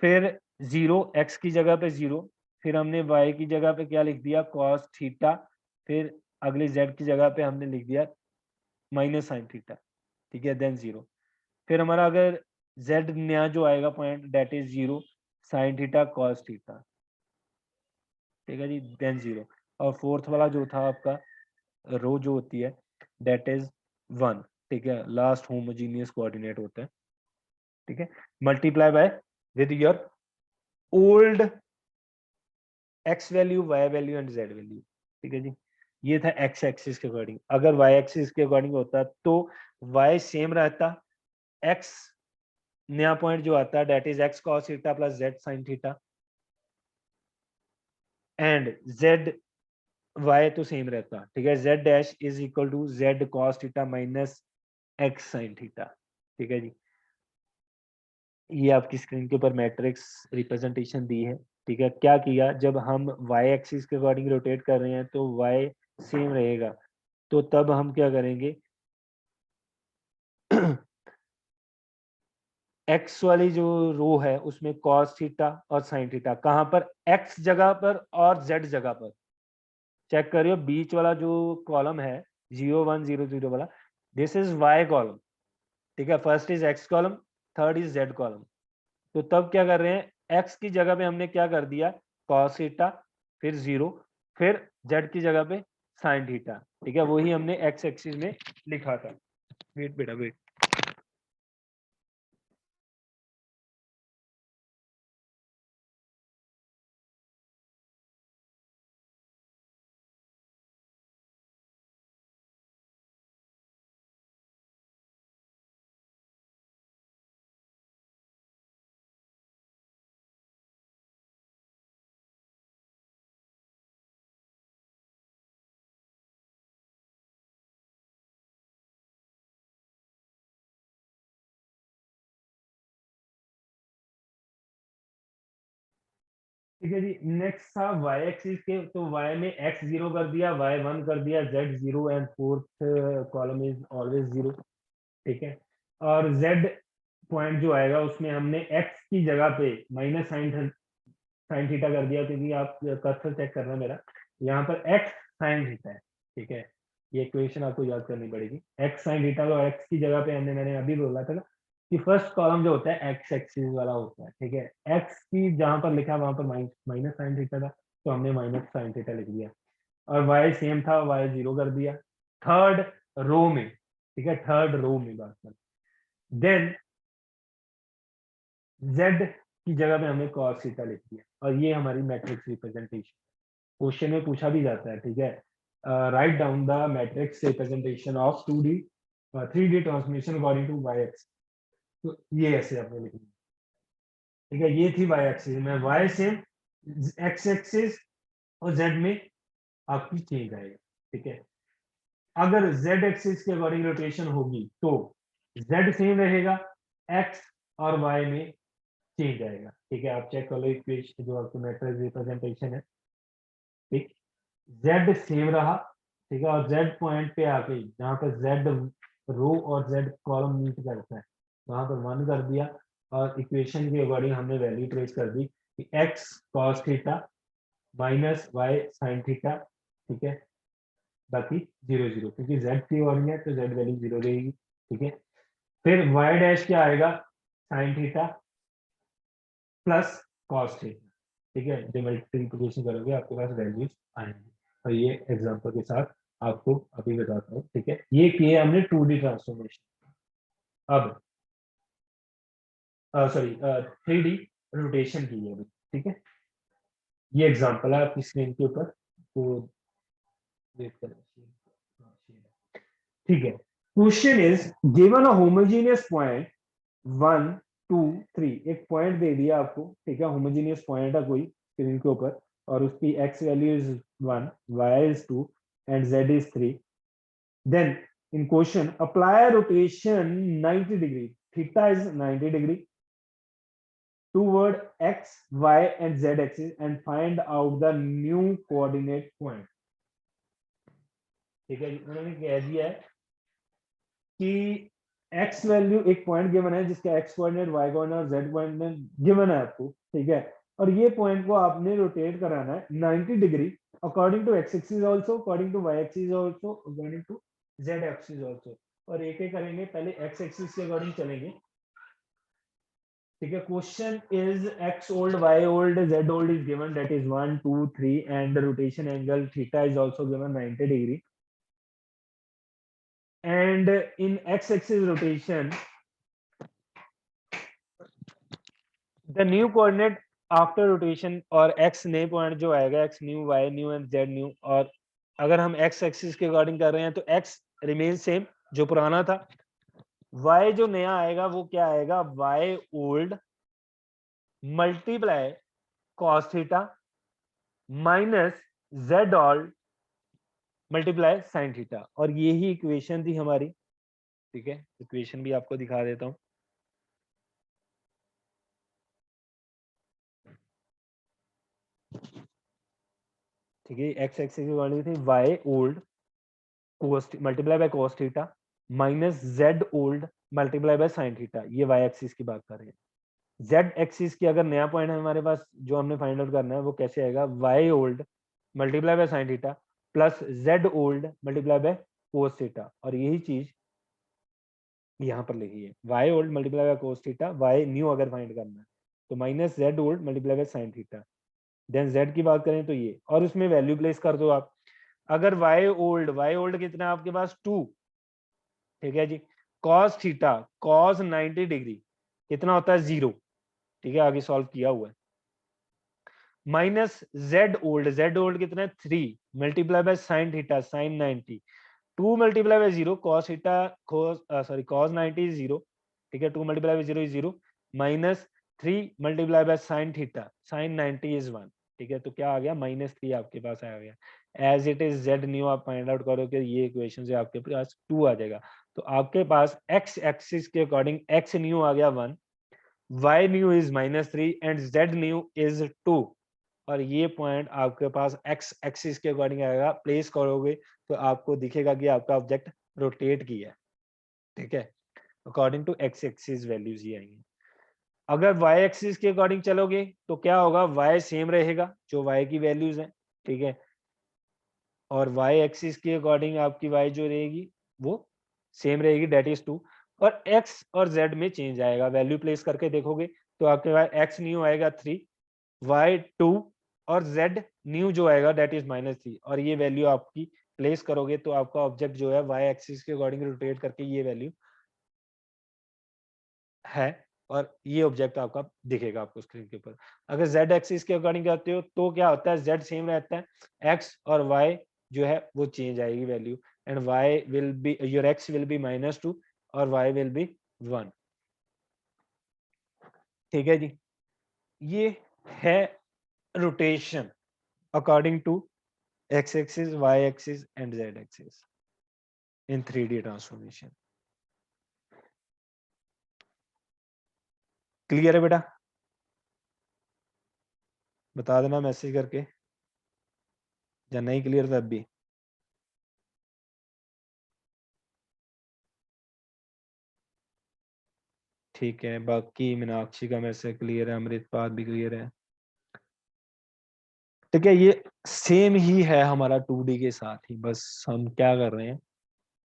फिर 0 x की जगह पे 0, फिर हमने y की जगह पे क्या लिख दिया, cos थीटा, फिर अगली z की जगह पे हमने लिख दिया माइनस साइन थीटा. ठीक है, देन 0. फिर हमारा अगर z नया जो आएगा point that is 0 sine theta cos theta. ठीक है जी, देन 0. और फोर्थ वाला जो था आपका रो जो होती है दैट इज 1. ठीक है, लास्ट होमोजीनियस कोऑर्डिनेट होता है. ठीक है, multiply by with your old x value, y value and z value. ठीक है जी, ये था एक्स एक्सिस के अकॉर्डिंग. अगर वाई एक्सिस के अकॉर्डिंग होता तो वाई सेम रहता, एक्स नया पॉइंट जो आता है that is x cos theta plus z sin theta, and z y तो सेम रहता, ठीक है, z dash is equal to z cos theta minus x sin theta, ठीक है जी। ये आपकी स्क्रीन के ऊपर मैट्रिक्स रिप्रेजेंटेशन दी है, ठीक है। क्या किया, जब हम y एक्सिस के अकॉर्डिंग रोटेट कर रहे हैं तो y सेम रहेगा, तो तब हम क्या करेंगे x वाली जो रो है उसमें cos थीटा और sin थीटा, कहां पर, x जगह पर और z जगह पर। चेक करियो बीच वाला जो कॉलम है 0 1 0 0 वाला, दिस इज y कॉलम, ठीक है। First is x column, third is z column. तो तब क्या कर रहे हैं, x की जगह पे हमने क्या कर दिया, cos थीटा, फिर 0, फिर z की जगह पे sin थीटा, ठीक है। वही हमने x एक्सिस में लिखा था। वेट बेटा वेट। ठीक है जी, नेक्स्ट था y एक्सिस के, तो y में x 0 कर दिया, y 1 कर दिया, z 0 and fourth column is always 0, ठीक है। और z पॉइंट जो आएगा उसमें हमने x की जगह पे माइनस साइन थीटा कर दिया, क्योंकि आप कर्सर चेक करना मेरा, यहाँ पर x साइन थीटा है, ठीक है। ये इक्वेशन आपको याद करनी पड़ेगी, x साइन थीटा को x की जगह पे मैंने अभी बोला था ना कि फर्स्ट कॉलम जो होता है x एक्सिस वाला होता है, ठीक है। x की जहां पर लिखा वहां पर माइनस साइन थीटा था, तो हमने माइनस साइन थीटा लिख दिया, और y सेम था, y 0 कर दिया थर्ड रो में, ठीक है, थर्ड रो में बात कर। देन z की जगह पे हमने cos थीटा लिख दिया, और ये हमारी मैट्रिक्स रिप्रेजेंटेशन क्वेश्चन में पूछा भी जाता है, ठीक है। Write down the matrix representation of 2D 3D transformation according to y axis, तो ये ऐसे आपने लिखना, ठीक है। ये थी y एक्सिस में, y सेम, x एक्सिस और z में आपकी चेंज आएगा, ठीक है। अगर z एक्सिस के अकॉर्डिंग रोटेशन होगी तो z सेम रहेगा, x और y में चेंज आएगा, ठीक है। आप चेक कर लो इक्वेशन जो आपकी मैट्रिक्स रिप्रेजेंटेशन है, ठीक, z सेम रहा, ठीक है, और z पॉइंट पे आके जहां पर z रो और z कॉलम मीट करता है वहां पर 1 कर दिया, और इक्वेशन के अकॉर्डिंग हमने वैल्यू ट्रेस कर दी कि x cos theta minus y sin theta, ठीक है, बाकी 0 0, क्योंकि z की अकॉर्डिंग है तो z वैल्यू 0 रहेगी, ठीक है। फिर y डैश क्या आएगा, sin theta plus cos theta, ठीक है। जब मल्टीप्लिकेशन करोगे आपके पास वैल्यूज आएंगे, और ये एग्जांपल के साथ आपको अभी बताता हूँ, ठीक है। ये किए हमने 2D ट्रांसफॉर्मेशन। अब सॉरी 3D रोटेशन की है अभी, ठीक है। ये एग्जांपल है आपकी स्क्रीन के ऊपर, तो वेट करें, ठीक है। Question is given a homogeneous point 1 2 3, एक पॉइंट दे दिया आपको, ठीक है, होमोजेनियस पॉइंट है कोई स्क्रीन के ऊपर, और उसकी x value is 1, y is 2 and z is 3। Then in question apply rotation 90 degree, theta is 90 degree toward x y and z axis and find out the new coordinate point, ठीक है। उन्होंने कह दिया है कि x वैल्यू एक point given है जिसका x कोऑर्डिनेट y कोऑर्डिनेट और z कोऑर्डिनेट गिवन है आपको, ठीक है। और ये पॉइंट को आपने रोटेट कराना है 90 degree according to x axis also, according to y axis also, according to z axis also, और एक एक करेंगे, पहले x एक्सिस के अकॉर्डिंग चलेंगे, ठीक है। Question is x old y old z old is given, that is 1 2 3 and the rotation angle theta is also given 90 degree, and in x axis rotation the new coordinate after rotation, और x नए point जो आएगा x new y new and z new, और अगर हम x axis के according कर रहे हैं तो x रिमेन सेम जो पुराना था, y जो नया आएगा वो क्या आएगा, y old multiply cos theta minus z old multiply sign theta, और यही इक्वेशन थी हमारी। ठीक है, इक्वेशन भी आपको दिखा देता हूं। ठीक है, एक्स एक्सिस की वैल्यू थी y old cos multiply by cos theta minus z old multiply by sine theta, ये y एक्सिस की बात कर रहे हैं। z एक्सिस की अगर नया पॉइंट है हमारे पास जो हमने फाइंड आउट करना है, वो कैसे आएगा, y old multiply by sine theta plus z old multiply by cos theta, और यही चीज यहाँ पर लिखी है, y old multiply by cos theta, y new अगर फाइंड करना है तो minus z old multiply by sine theta, then z की बात करें तो ये, और उसमें वैल्यू प्लेस कर दो आप। अगर y ओल्ड कितना है आपके पास 2, ठीक है जी, कॉस थीटा कॉस 90 डिग्री कितना होता है 0, ठीक है, आगे सॉल्व किया हुआ है, माइनस जेड ओल्ड कितना है 3 multiply by sine theta sine 90, 2 multiply by 0 cos theta sorry cos 90 is 0, ठीक है, 2 multiply by 0 is 0 minus 3 multiply by sine theta sine 90 is 1, ठीक है, तो क्या आ गया -3 आपके पास आ गया। As it is z new आप फाइंड आउट करोगे ये इक्वेशन से आपके पास 2 आ जाएगा, तो आपके पास एक्स एक्सिस के अकॉर्डिंग एक्स न्यू आ गया 1, y new is -3 and z new is 2, और ये पॉइंट आपके पास x एक्सिस के अकॉर्डिंग आएगा, प्लेस करोगे तो आपको दिखेगा कि आपका ऑब्जेक्ट रोटेट किया है। ठीक है, according to x axis values ये आएंगी। अगर y एक्सिस के अकॉर्डिंग चलोगे तो क्या होगा, y सेम रहेगा जो y की वैल्यूज हैं, ठीक है, और y एक्सिस के अकॉर्डिंग आपकी y जो रहेगी वो सेम रहेगी, डेट इज 2, और x और z में चेंज आएगा, वैल्यू प्लेस करके देखोगे तो आपके पास x न्यू आएगा 3, y 2 और z न्यू जो आएगा डेट इज -3, और ये वैल्यू आपकी प्लेस करोगे तो आपका ऑब्जेक्ट जो है y एक्सिस के अकॉर्डिंग रोटेट करके ये वैल्यू है, और ये ऑब्जेक्ट आपका दिखेगा आपको स्क्रीन के ऊपर। अगर z एक्सिस के अकॉर्डिंग जाते हो तो क्या होता है, z सेम रहता है, x और y जो है वो चेंज आएगी value, and y will be your x will be -2 और y विल बी 1। ठीक है जी, ये है rotation according to x axis, y axis and z axis in 3D transformation. Clear है बेटा, बता देना मैसेज करके, या नहीं क्लियर तब भी। ठीक है, बाकी मीनाक्षी का मैसेज क्लियर है, अमृतपाल भी क्लियर है। ठीक है, ये सेम ही है हमारा 2D के साथ ही, बस हम क्या कर रहे हैं,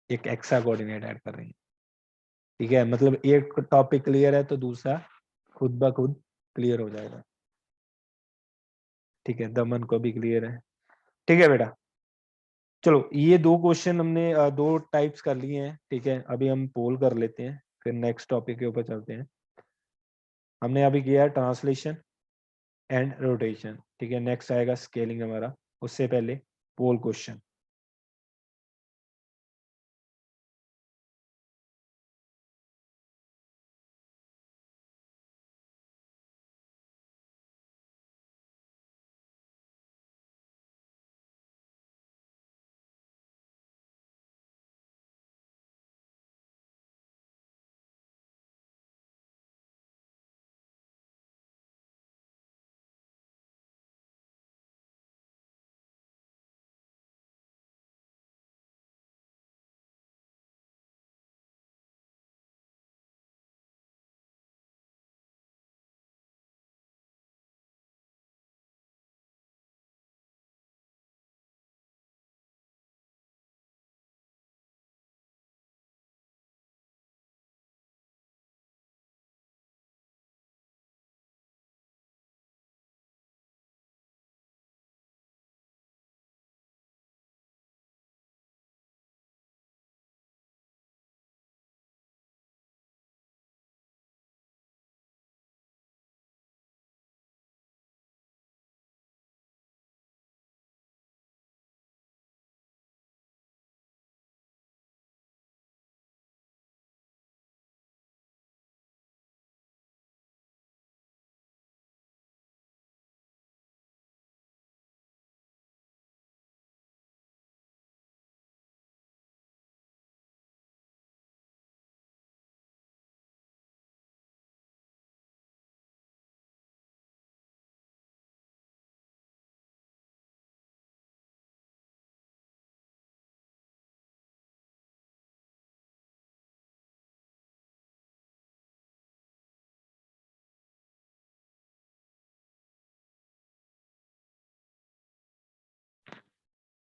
एक एक्स्ट्रा कोऑर्डिनेट ऐड कर रहे हैं। ठीक है, मतलब एक टॉपिक क्लियर है तो दूसरा खुद ब खुद क्लियर हो जाएगा। ठीक है, दमन को भी क्लियर है। ठीक है बेटा, चलो ये दो क्वेश्चन हमने दो टाइप्स कर लिए हैं। ठीक है, अभी हम पोल कर लेते हैं, फिर नेक्स्ट टॉपिक के ऊपर चलते हैं। हमने अभी किया है ट्रांसलेशन एंड रोटेशन। ठीक है, नेक्स्ट आएगा स्केलिंग हमारा, उससे पहले पोल क्वेश्चन।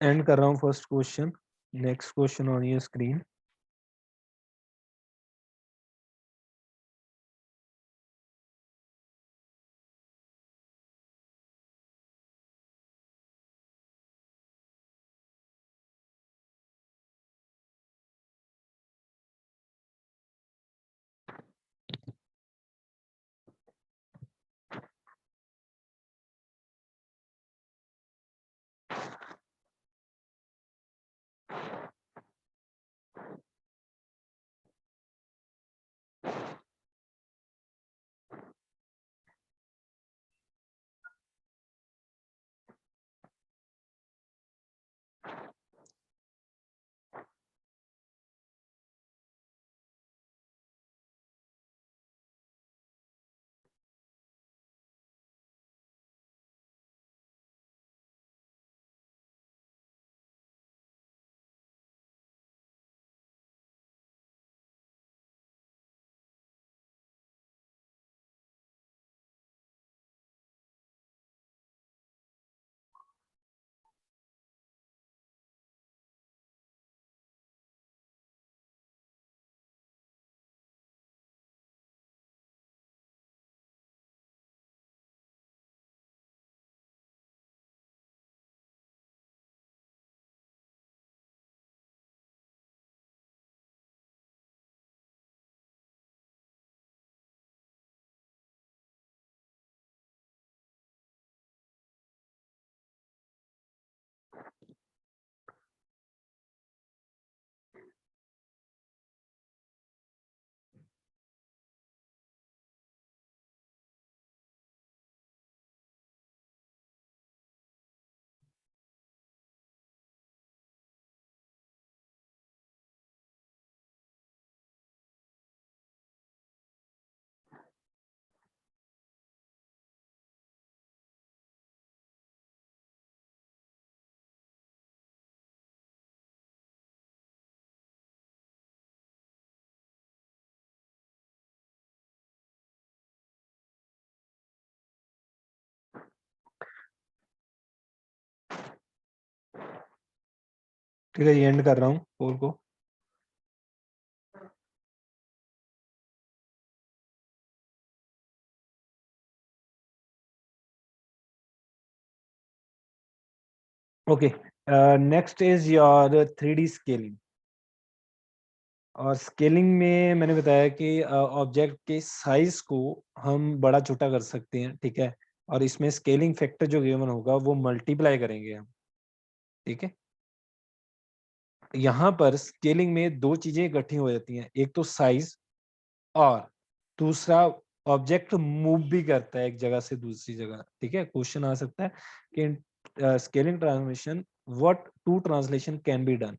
एंड कर रहा हूँ first question. Next question on your screen. ठीक है, ये एंड कर रहा हूँ पोल को। Okay, next is your 3D scaling. और स्केलिंग में मैंने बताया कि ऑब्जेक्ट के साइज को हम बड़ा छोटा कर सकते हैं, ठीक है। और इसमें स्केलिंग फैक्टर जो गिवन होगा वो मल्टीप्लाई करेंगे हम, ठीक है। यहाँ पर स्केलिंग में दो चीजें इकट्ठी हो जाती हैं, एक तो साइज और दूसरा ऑब्जेक्ट मूव भी करता है एक जगह से दूसरी जगह, ठीक है। क्वेश्चन आ सकता है कि scaling transmission what to translation can be done.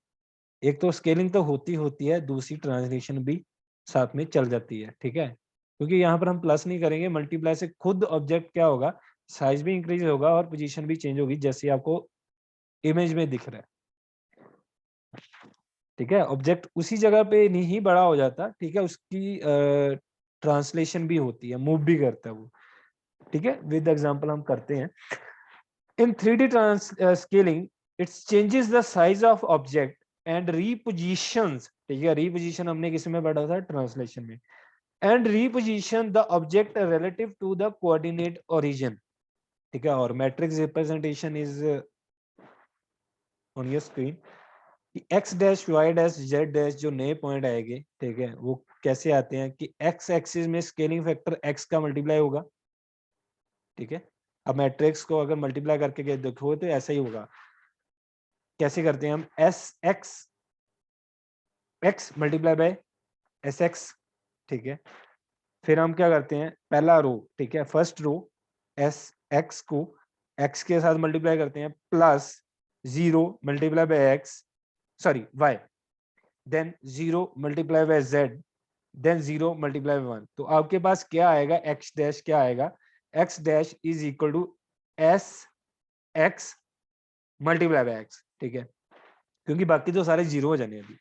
एक तो स्केलिंग तो होती है, दूसरी ट्रांसलेशन भी साथ में चल जाती है, ठीक है। क्योंकि यहाँ पर हम प्लस नहीं करेंगे, मल्टीप्लाई से खुद ऑब्जेक्ट क्या होगा, साइज भी इंक्रीज होगा और पोजीशन भी चेंज होगी, जैसे आपको इमेज में दिख रहा है, ठीक है। ऑब्जेक्ट उसी जगह पे नहीं बड़ा हो जाता, ठीक है, उसकी ट्रांसलेशन भी होती है, मूव भी करता है वो, ठीक है। विद एग्जांपल हम करते हैं। In 3D scaling it changes the size of object and repositions, ठीक है। रीपोजिशन हमने किस में पढ़ा था, ट्रांसलेशन में। And reposition the object relative to the coordinate origin, ठीक है। और matrix representation is on your screen कि X dash Y dash Z dash जो नए पॉइंट आएंगे, ठीक है, वो कैसे आते हैं कि एक्स एक्सिस में स्केलिंग फैक्टर एक्स का मल्टीप्लाई होगा, ठीक है। अब मैट्रिक्स को अगर मल्टीप्लाई करके देखो तो ऐसा ही होगा। कैसे करते हैं हम, S x x multiply by S x, ठीक है। फिर हम क्या करते हैं, पहला रो, ठीक है, फर्स्ट रो एस एक्स को एक्स के साथ मल्टीप्लाई करते हैं plus 0 multiply by x, sorry y, then 0 multiply by z, then 0 multiply by 1। तो आपके पास क्या आएगा, एक्स डैश क्या आएगा, x dash is equal to s x multiply by x, ठीक है। क्योंकि बाकी तो सारे जीरो हो जाने अभी,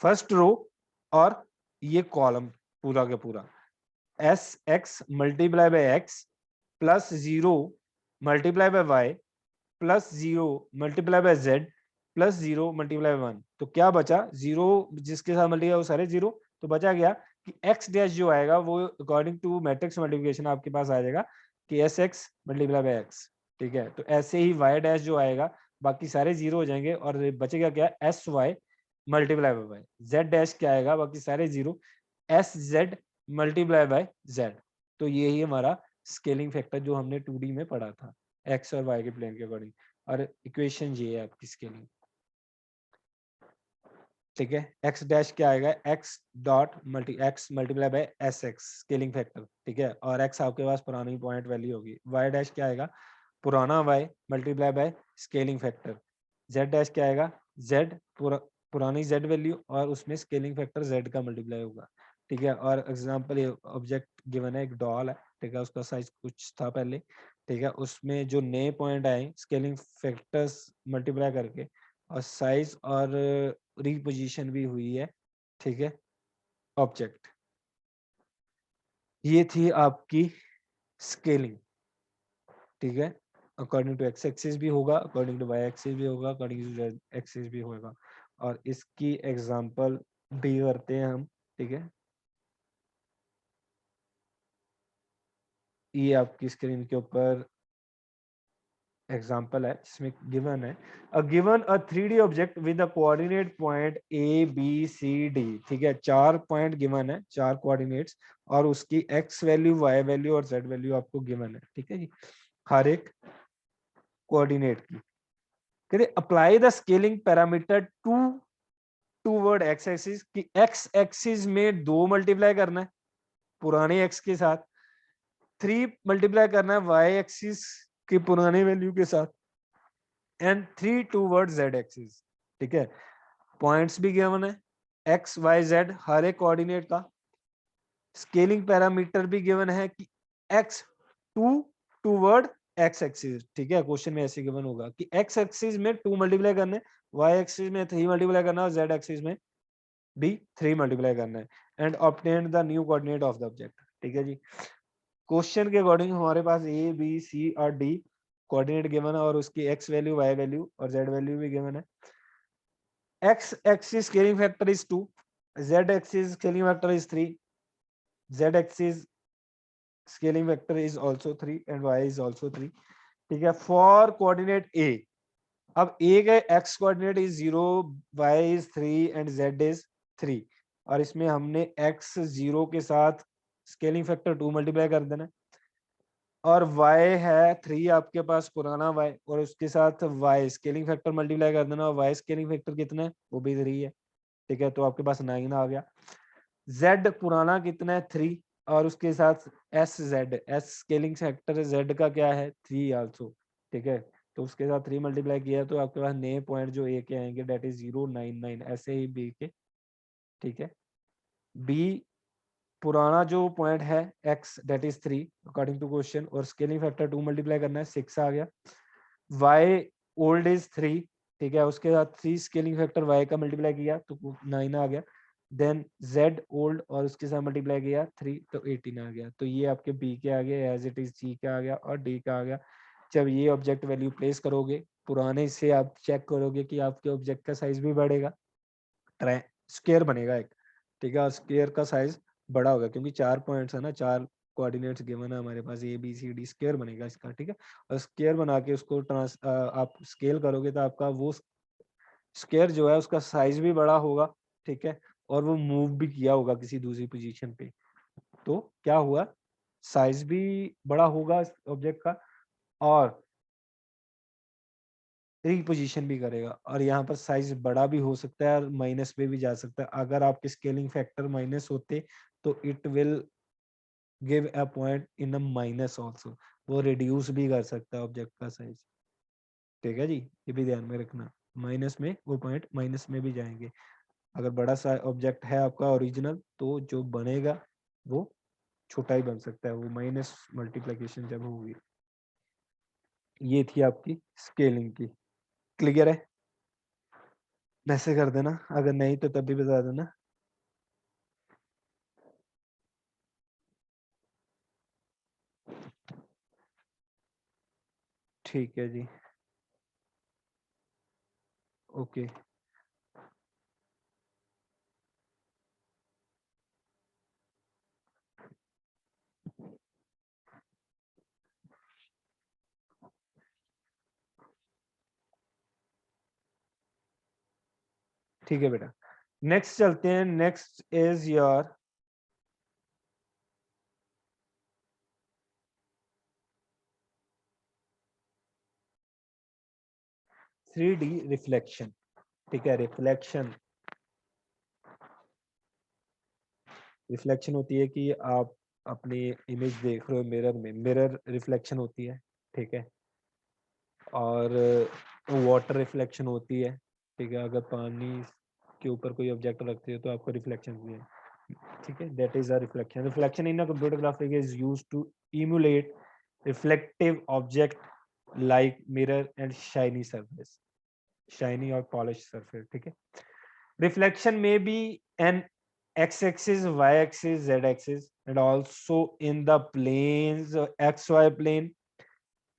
फर्स्ट रो और ये कॉलम पूरा का पूरा s x multiply by x plus 0 multiply by y plus 0 multiply by z plus 0 multiply by 1, तो क्या बचा, 0 जिसके साथ मल्टीप्लाई वो सारे 0, तो बचा गया कि x डैश जो आएगा वो अकॉर्डिंग टू मैट्रिक्स मल्टीप्लिकेशन आपके पास आ जाएगा कि S x multiply by x. ठीक है, तो ऐसे ही y डैश जो आएगा बाकी सारे 0 हो जाएंगे और बचेगा क्या, s y multiply by y. z dash क्या आएगा, बाकी सारे 0, s z multiply by z। तो ये ही हमारा स्केलिंग फैक्टर जो हमने 2D में पढ़ा था x और y के प्लेन के अकॉर्डिंग, और इक्वेशन ये है आपकी स्केलिंग। ठीक है, x डैश क्या आएगा, x dot x multiply by S x scaling factor. ठीक है, और x आपके पास पुरानी पॉइंट वैल्यू होगी। y डैश क्या आएगा, पुराना y multiply by scaling factor. z dash क्या आएगा, z पुरानी z वैल्यू और उसमें स्केलिंग फैक्टर z का मल्टीप्लाई होगा। ठीक है, और एग्जांपल ऑब्जेक्ट गिवन है, एक डॉल है। ठीक है, उसका साइज कुछ था पहले। ठीक है, उसमें जो नए पॉइंट आए स्केलिंग फैक्टर्स मल्टीप्लाई करके और साइज और रिपोजिशन भी हुई है। ठीक है, ऑब्जेक्ट। ये थी आपकी स्केलिंग। ठीक है, अकॉर्डिंग टू एक्स एक्सिस भी होगा, अकॉर्डिंग टू वाई एक्सिस भी होगा, अकॉर्डिंग टू जेड एक्सिस भी होगा, और इसकी एग्जांपल भी करते हैं हम। ठीक है, ये आपकी स्क्रीन के ऊपर एग्जांपल है जिसमें गिवन है given a 3D object with a coordinate point A B C D. ठीक है, 4 पॉइंट गिवन है, 4 कोऑर्डिनेट्स, और उसकी एक्स वैल्यू, वाई वैल्यू और जेड वैल्यू आपको गिवन है। ठीक है जी, हर एक कोऑर्डिनेट की। कहते apply the scaling parameter toward x axis, कि एक्स एक्सिस में 2 मल्टीप्लाई करना है पुराने एक्स के साथ, 3 मल्टीप्लाई करना है वाई एक्सिस की पुराने वैल्यू के साथ, एंड 3 टूवर्ड जेड एक्सिस। ठीक है, पॉइंट्स भी गिवन है, एक्स वाई जेड हर एक कोऑर्डिनेट का। स्केलिंग पैरामीटर भी गिवन है कि एक्स टूवर्ड एक्स एक्सिस। ठीक है, क्वेश्चन में ऐसे गिवन होगा कि एक्स एक्सिस में 2 मल्टीप्लाई करना है, वाई एक्सिस में 3 मल्टीप्लाई करना है, और जेड एक्सिस में भी 3 मल्टीप्लाई करना है, and obtain the new coordinate of the object. ठीक है जी, क्वेश्चन के अकॉर्डिंग हमारे पास ए बी सी और डी कोऑर्डिनेट गिवन है, और उसकी एक्स वैल्यू, वाई वैल्यू और जेड वैल्यू भी गिवन है। X axis scaling factor is 2, z axis scaling factor is 3, z axis scaling factor is also 3 and y is also 3। ठीक है, for coordinate A, अब A का x coordinate is 0, y is 3 and z is 3, और इसमें हमने x 0 के साथ scaling factor 2 multiply कर देना, और y है 3 आपके पास पुराना y, और उसके साथ y स्केलिंग फैक्टर मल्टीप्लाई कर देना, और y स्केलिंग फैक्टर कितना है, वो भी 3 है। ठीक है, तो आपके पास 9 आ गया। z पुराना कितना है, 3, और उसके साथ s z, s scaling factor z का क्या है, 3 आल्सो। ठीक है, तो उसके साथ 3 मल्टीप्लाई किया तो आपके पास नए पॉइंट जो a के आएंगे, डेट इज 0 9 9, ऐसे ही b के। ठीक है, b पुराना जो पॉइंट है x that is 3 according to question, और स्केलिंग फैक्टर 2 मल्टीप्लाई करना है, 6 आ गया। y ओल्ड इज 3, ठीक है, उसके साथ 3 स्केलिंग फैक्टर y का मल्टीप्लाई किया तो 9 आ गया। देन z ओल्ड और उसके साथ मल्टीप्लाई किया 3 तो 18 आ गया। तो ये आपके b के आ गया, एज इट इज g का आ गया और d का आ गया। जब ये ऑब्जेक्ट वैल्यू प्लेस करोगे, पुराने से आप चेक करोगे कि आपके ऑब्जेक्ट का साइज भी बढ़ेगा, स्क्वायर बनेगा एक। ठीक है, और स्क्वायर का साइज बड़ा होगा क्योंकि 4 पॉइंट्स है ना, 4 कोऑर्डिनेट्स गिवन है हमारे पास, A B C D, square बनेगा इसका। ठीक है, और स्क्वायर बना के उसको आप स्केल करोगे तो आपका वो स्क्वायर जो है उसका साइज भी बड़ा होगा। ठीक है, और वो मूव भी किया होगा किसी दूसरी पोजीशन पे, तो क्या हुआ, साइज भी बड़ा होगा ऑब्जेक्ट का, और रिपोजिशन भी करेगा। और यहाँ पर साइज बड़ा भी हो सकता है और माइनस पे भी जा सकता है। अगर आपके स्केलिंग फैक्टर माइनस होते तो it will give a point in a minus also, वो रिड्यूस भी कर सकता है ऑब्जेक्ट का साइज। ठीक है जी, ये भी ध्यान में रखना, माइनस में वो पॉइंट माइनस में भी जाएंगे। अगर बड़ा सा ऑब्जेक्ट है आपका ओरिजिनल, तो जो बनेगा वो छोटा ही बन सकता है, वो माइनस मल्टीप्लीकेशन जब होगी। ये थी आपकी स्केलिंग की। क्लियर है, वैसे कर देना, अगर नहीं तो तब भी बता देना। ठीक है जी। ओके ठीक है बेटा, नेक्स्ट चलते हैं। Next is your 3D reflection. ठीक है, रिफ्लेक्शन रिफ्लेक्शन होती है कि आप अपनी इमेज देख रहे हो मिरर में, मिरर रिफ्लेक्शन होती है। ठीक है, और वाटर रिफ्लेक्शन होती है। ठीक है, अगर पानी के ऊपर कोई ऑब्जेक्ट रखते हो तो आपको रिफ्लेक्शन भी है। ठीक है, that is a reflection. Reflection in a computer graphic is used to emulate reflective object like mirror and shiny surface, shiny और पॉलिश सरफेस। ठीक है, रिफ्लेक्शन में be in x axis, y axis, z axis, and also in the planes xy plane,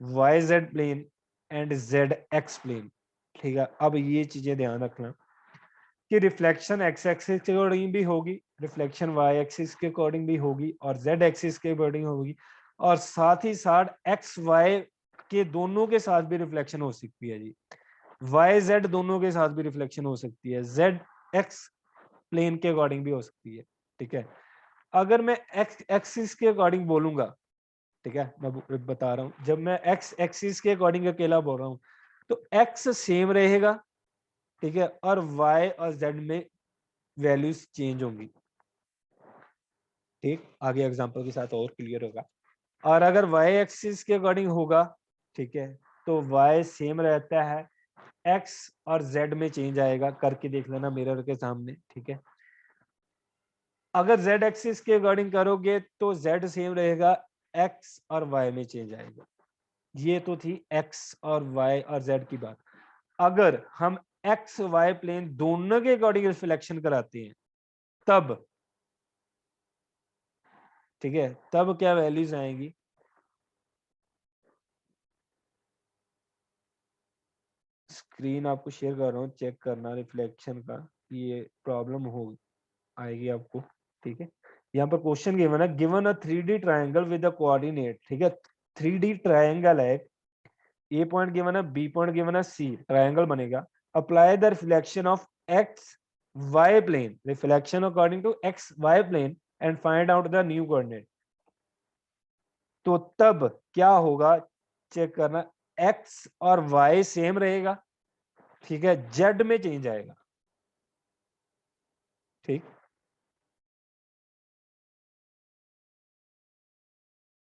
yz plane and zx plane। ठीक है, अब ये चीजें ध्यान रखना कि रिफ्लेक्शन x एक्सिस के अकॉर्डिंग भी होगी, रिफ्लेक्शन y एक्सिस के अकॉर्डिंग भी होगी और z एक्सिस के अकॉर्डिंग होगी, और साथ ही साथ x y के दोनों के साथ भी रिफ्लेक्शन हो सकती है जी। y z दोनों के साथ भी रिफ्लेक्शन हो सकती है, z x प्लेन के अकॉर्डिंग भी हो सकती है। ठीक है, अगर मैं x एक्सिस के अकॉर्डिंग बोलूंगा, ठीक है, मैं बता रहा हूं, जब मैं x एक्सिस के अकॉर्डिंग अकेला बोल रहा हूं तो x सेम रहेगा। ठीक है, और y और z में वैल्यूज चेंज होंगी। ठीक, आगे एग्जांपल के साथ और क्लियर होगा। और अगर y एक्सिस के अकॉर्डिंग होगा, ठीक है, तो y सेम रहता है, x और z में चेंज आएगा, करके देख लेना मिरर के सामने। ठीक है, अगर z एक्सिस के अकॉर्डिंग करोगे तो z सेम रहेगा, x और y में चेंज आएगा। ये तो थी x और y और z की बात। अगर हम x y प्लेन दोनों के अकॉर्डिंग रिफ्लेक्शन कराते हैं तब, ठीक है, तब क्या वैल्यूज आएंगी? स्क्रीन आपको शेयर कर रहा हूँ, चेक करना रिफ्लेक्शन का, ये प्रॉब्लम हो आएगी आपको। ठीक है, यहाँ पर क्वेश्चन गिवन है, given a 3D triangle with a coordinate. ठीक है, 3D ट्रायंगल है, ए पॉइंट गिवन है, बी पॉइंट गिवन है, सी ट्रायंगल बनेगा। Apply the reflection of x y plane, reflection according to x y plane and find out the new coordinate. तो तब क्या होगा, चेक करना, एक्स और वाई सेम रहेगा। ठीक है, जेड में चेंज आएगा। ठीक,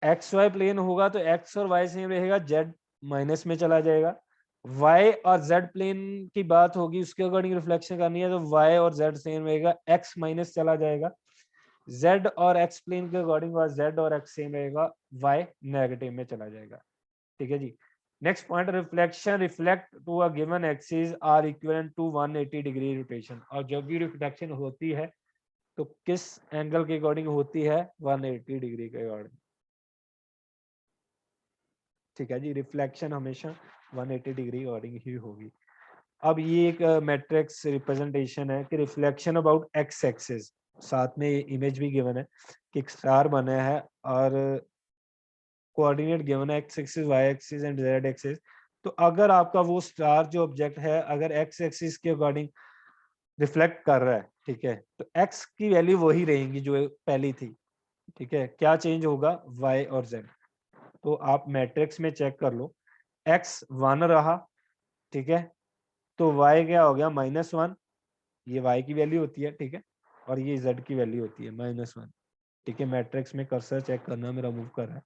एक्स वाई प्लेन होगा तो एक्स और वाई सेम रहेगा, जेड माइनस में चला जाएगा। वाई और जेड प्लेन की बात होगी, उसके अकॉर्डिंग रिफ्लेक्शन करनी है तो वाई और जेड सेम रहेगा, एक्स माइनस चला जाएगा। जेड और एक्स प्लेन के अकॉर्डिंग जेड और एक्स सेम रहेगा, वाई नेगेटिव में चला जाएगा। ठीक है जी, next point, reflection reflect to a given axis are equivalent to 180 degree rotation. और जब भी रिफ्लेक्शन होती है तो किस एंगल के अकॉर्डिंग होती है? 180 डिग्री के अकॉर्डिंग। ठीक है जी, रिफ्लेक्शन हमेशा 180 डिग्री अकॉर्डिंग ही होगी। अब ये एक मैट्रिक्स रिप्रेजेंटेशन है कि रिफ्लेक्शन अबाउट एक्स एक्सिस, साथ में इमेज भी गिवन है कि एक स्टार बना है और कोऑर्डिनेट गिवन है x axis, y axis and z axis. तो अगर आपका वो स्टार जो ऑब्जेक्ट है अगर एक्स एक्सिस के अकॉर्डिंग रिफ्लेक्ट कर रहा है, ठीक है, तो एक्स की वैल्यू वही रहेगी जो पहली थी। ठीक है, क्या चेंज होगा? वाई और जेड। तो आप मैट्रिक्स में चेक कर लो, एक्स 1 रहा, ठीक है, तो वाई क्या हो गया? -1। ये वाई की वैल्यू होती है, ठीक है, और ये जेड की वैल्यू होती है -1। ठीक है, मैट्रिक्स में कर्सर चेक करना, मेरा मूव कर रहा है,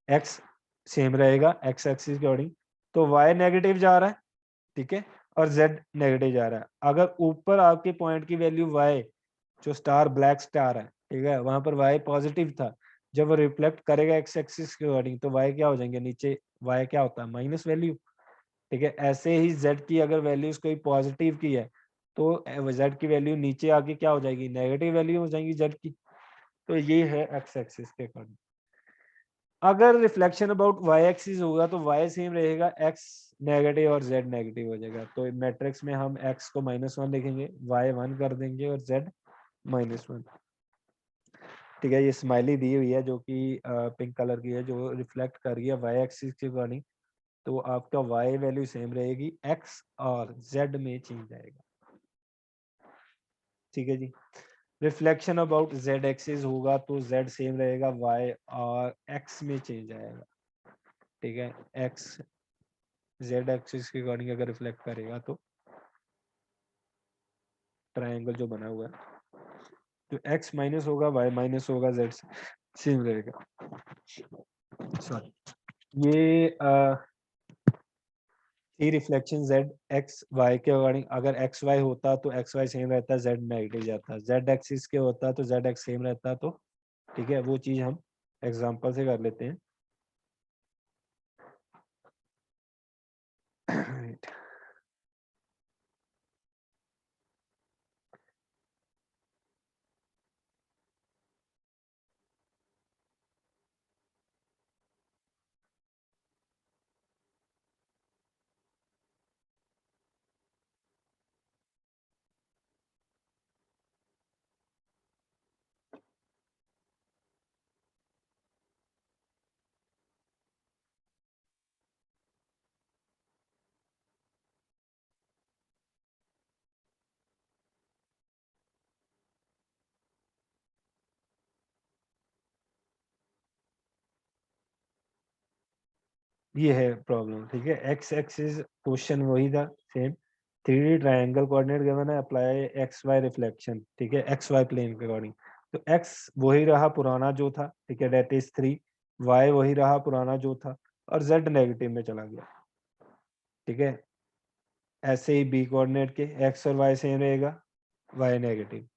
एक्स सेम रहेगा एक्स एक्सिस के अकॉर्डिंग, तो वाई नेगेटिव जा रहा है, ठीक है, और जेड नेगेटिव जा रहा है। अगर ऊपर आपके पॉइंट की वैल्यू वाई, जो स्टार ब्लैक स्टार है, ठीक है, वहां पर वाई पॉजिटिव था, जब वो रिफ्लेक्ट करेगा एक्स एक्सिस के अकॉर्डिंग तो वाई क्या हो जाएंगे? नीचे वाई क्या होता है? Minus value. ठीक है, ऐसे ही जेड की अगर वैल्यूज कोई पॉजिटिव की है तो जेड की वैल्यू नीचे आके क्या हो जाएगी? नेगेटिव वैल्यू हो जाएगी जेड की। तो ये है एक्स एक्सिस के अकॉर्डिंग। अगर रिफ्लेक्शन अबाउट वाई एक्सिस होगा तो वाई सेम रहेगा, एक्स नेगेटिव और z नेगेटिव हो जाएगा। तो मैट्रिक्स में हम x को -1 लिखेंगे, y 1 कर देंगे और z -1। ठीक है, ये स्माइली दी हुई है जो कि पिंक कलर की है, जो रिफ्लेक्ट कर रही है y एक्सिस के अकॉर्डिंग। तो आपका y वैल्यू सेम रहेगी, x और z में चेंज आएगा। ठीक है जी। रिफ्लेक्शन अबाउट z एक्सिस होगा तो z सेम रहेगा, y और x में चेंज आएगा। ठीक है, x z एक्सिस के अकॉर्डिंग अगर रिफ्लेक्ट करेगा तो ट्रायंगल जो बना हुआ है, तो x माइनस होगा, y माइनस होगा, z सेम रहेगा। सॉरी, ये रिफ्लेक्शन z x y के अकॉर्डिंग, अगर x y होता तो x y सेम रहता, z नेगेटिव जाता, z एक्सिस के होता तो z x सेम रहता। तो ठीक है, वो चीज हम एग्जांपल से कर लेते हैं। ये है प्रॉब्लम। ठीक है, एक्स एक्सिस क्वेश्चन वही था same, 3D triangle coordinate given है, अप्लाई एक्स वाई रिफ्लेक्शन। ठीक है, एक्स वाई प्लेन के अकॉर्डिंग, तो एक्स वही रहा पुराना जो था, ठीक है, डेट इज 3, वाई वही रहा पुराना जो था, और जेड नेगेटिव में चला गया। ठीक है, ऐसे ही बी कोऑर्डिनेट के एक्स और वाई सेम रहेगा, वाई नेगेटिव।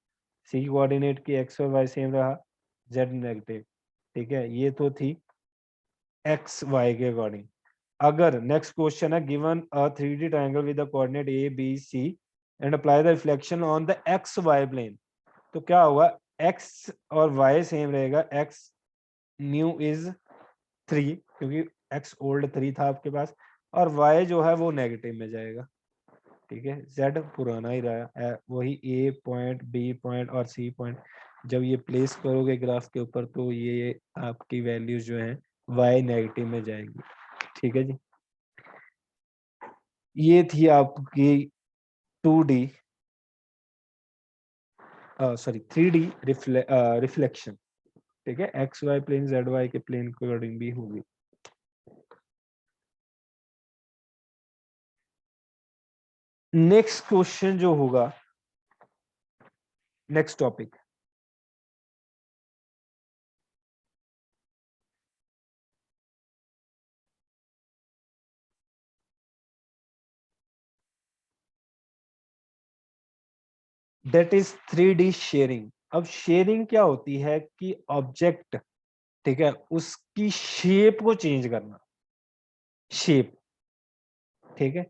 सी कोऑर्डिनेट की एक्स और वाई सेम रहा, जेड नेगेटिव। ठीक है, ये तो थी एक्स वाई के अकॉर्डिंग। अगर नेक्स्ट क्वेश्चन है, given a 3D triangle with the coordinate A B C and apply the reflection on the x y plane, तो क्या होगा, एक्स और वाई सेम रहेगा, एक्स न्यू इज 3 क्योंकि एक्स ओल्ड 3 था आपके पास, और वाई जो है वो नेगेटिव में जाएगा। ठीक है, जेड पुराना ही रहा, वही ए पॉइंट, बी पॉइंट और सी पॉइंट। जब ये प्लेस करोगे ग्राफ के ऊपर तो ये आपकी वैल्यूज जो है वाई नेगेटिव में जाएंगी। ठीक है जी, ये थी आपकी 2D सॉरी 3D रिफ्लेक्शन। ठीक है, x y plane z y के प्लेन के अकॉर्डिंग भी होगी। नेक्स्ट क्वेश्चन जो होगा, next topic, that is 3D shearing. अब शेयरिंग क्या होती है कि ऑब्जेक्ट, ठीक है, उसकी शेप को चेंज करना, शेप। ठीक है,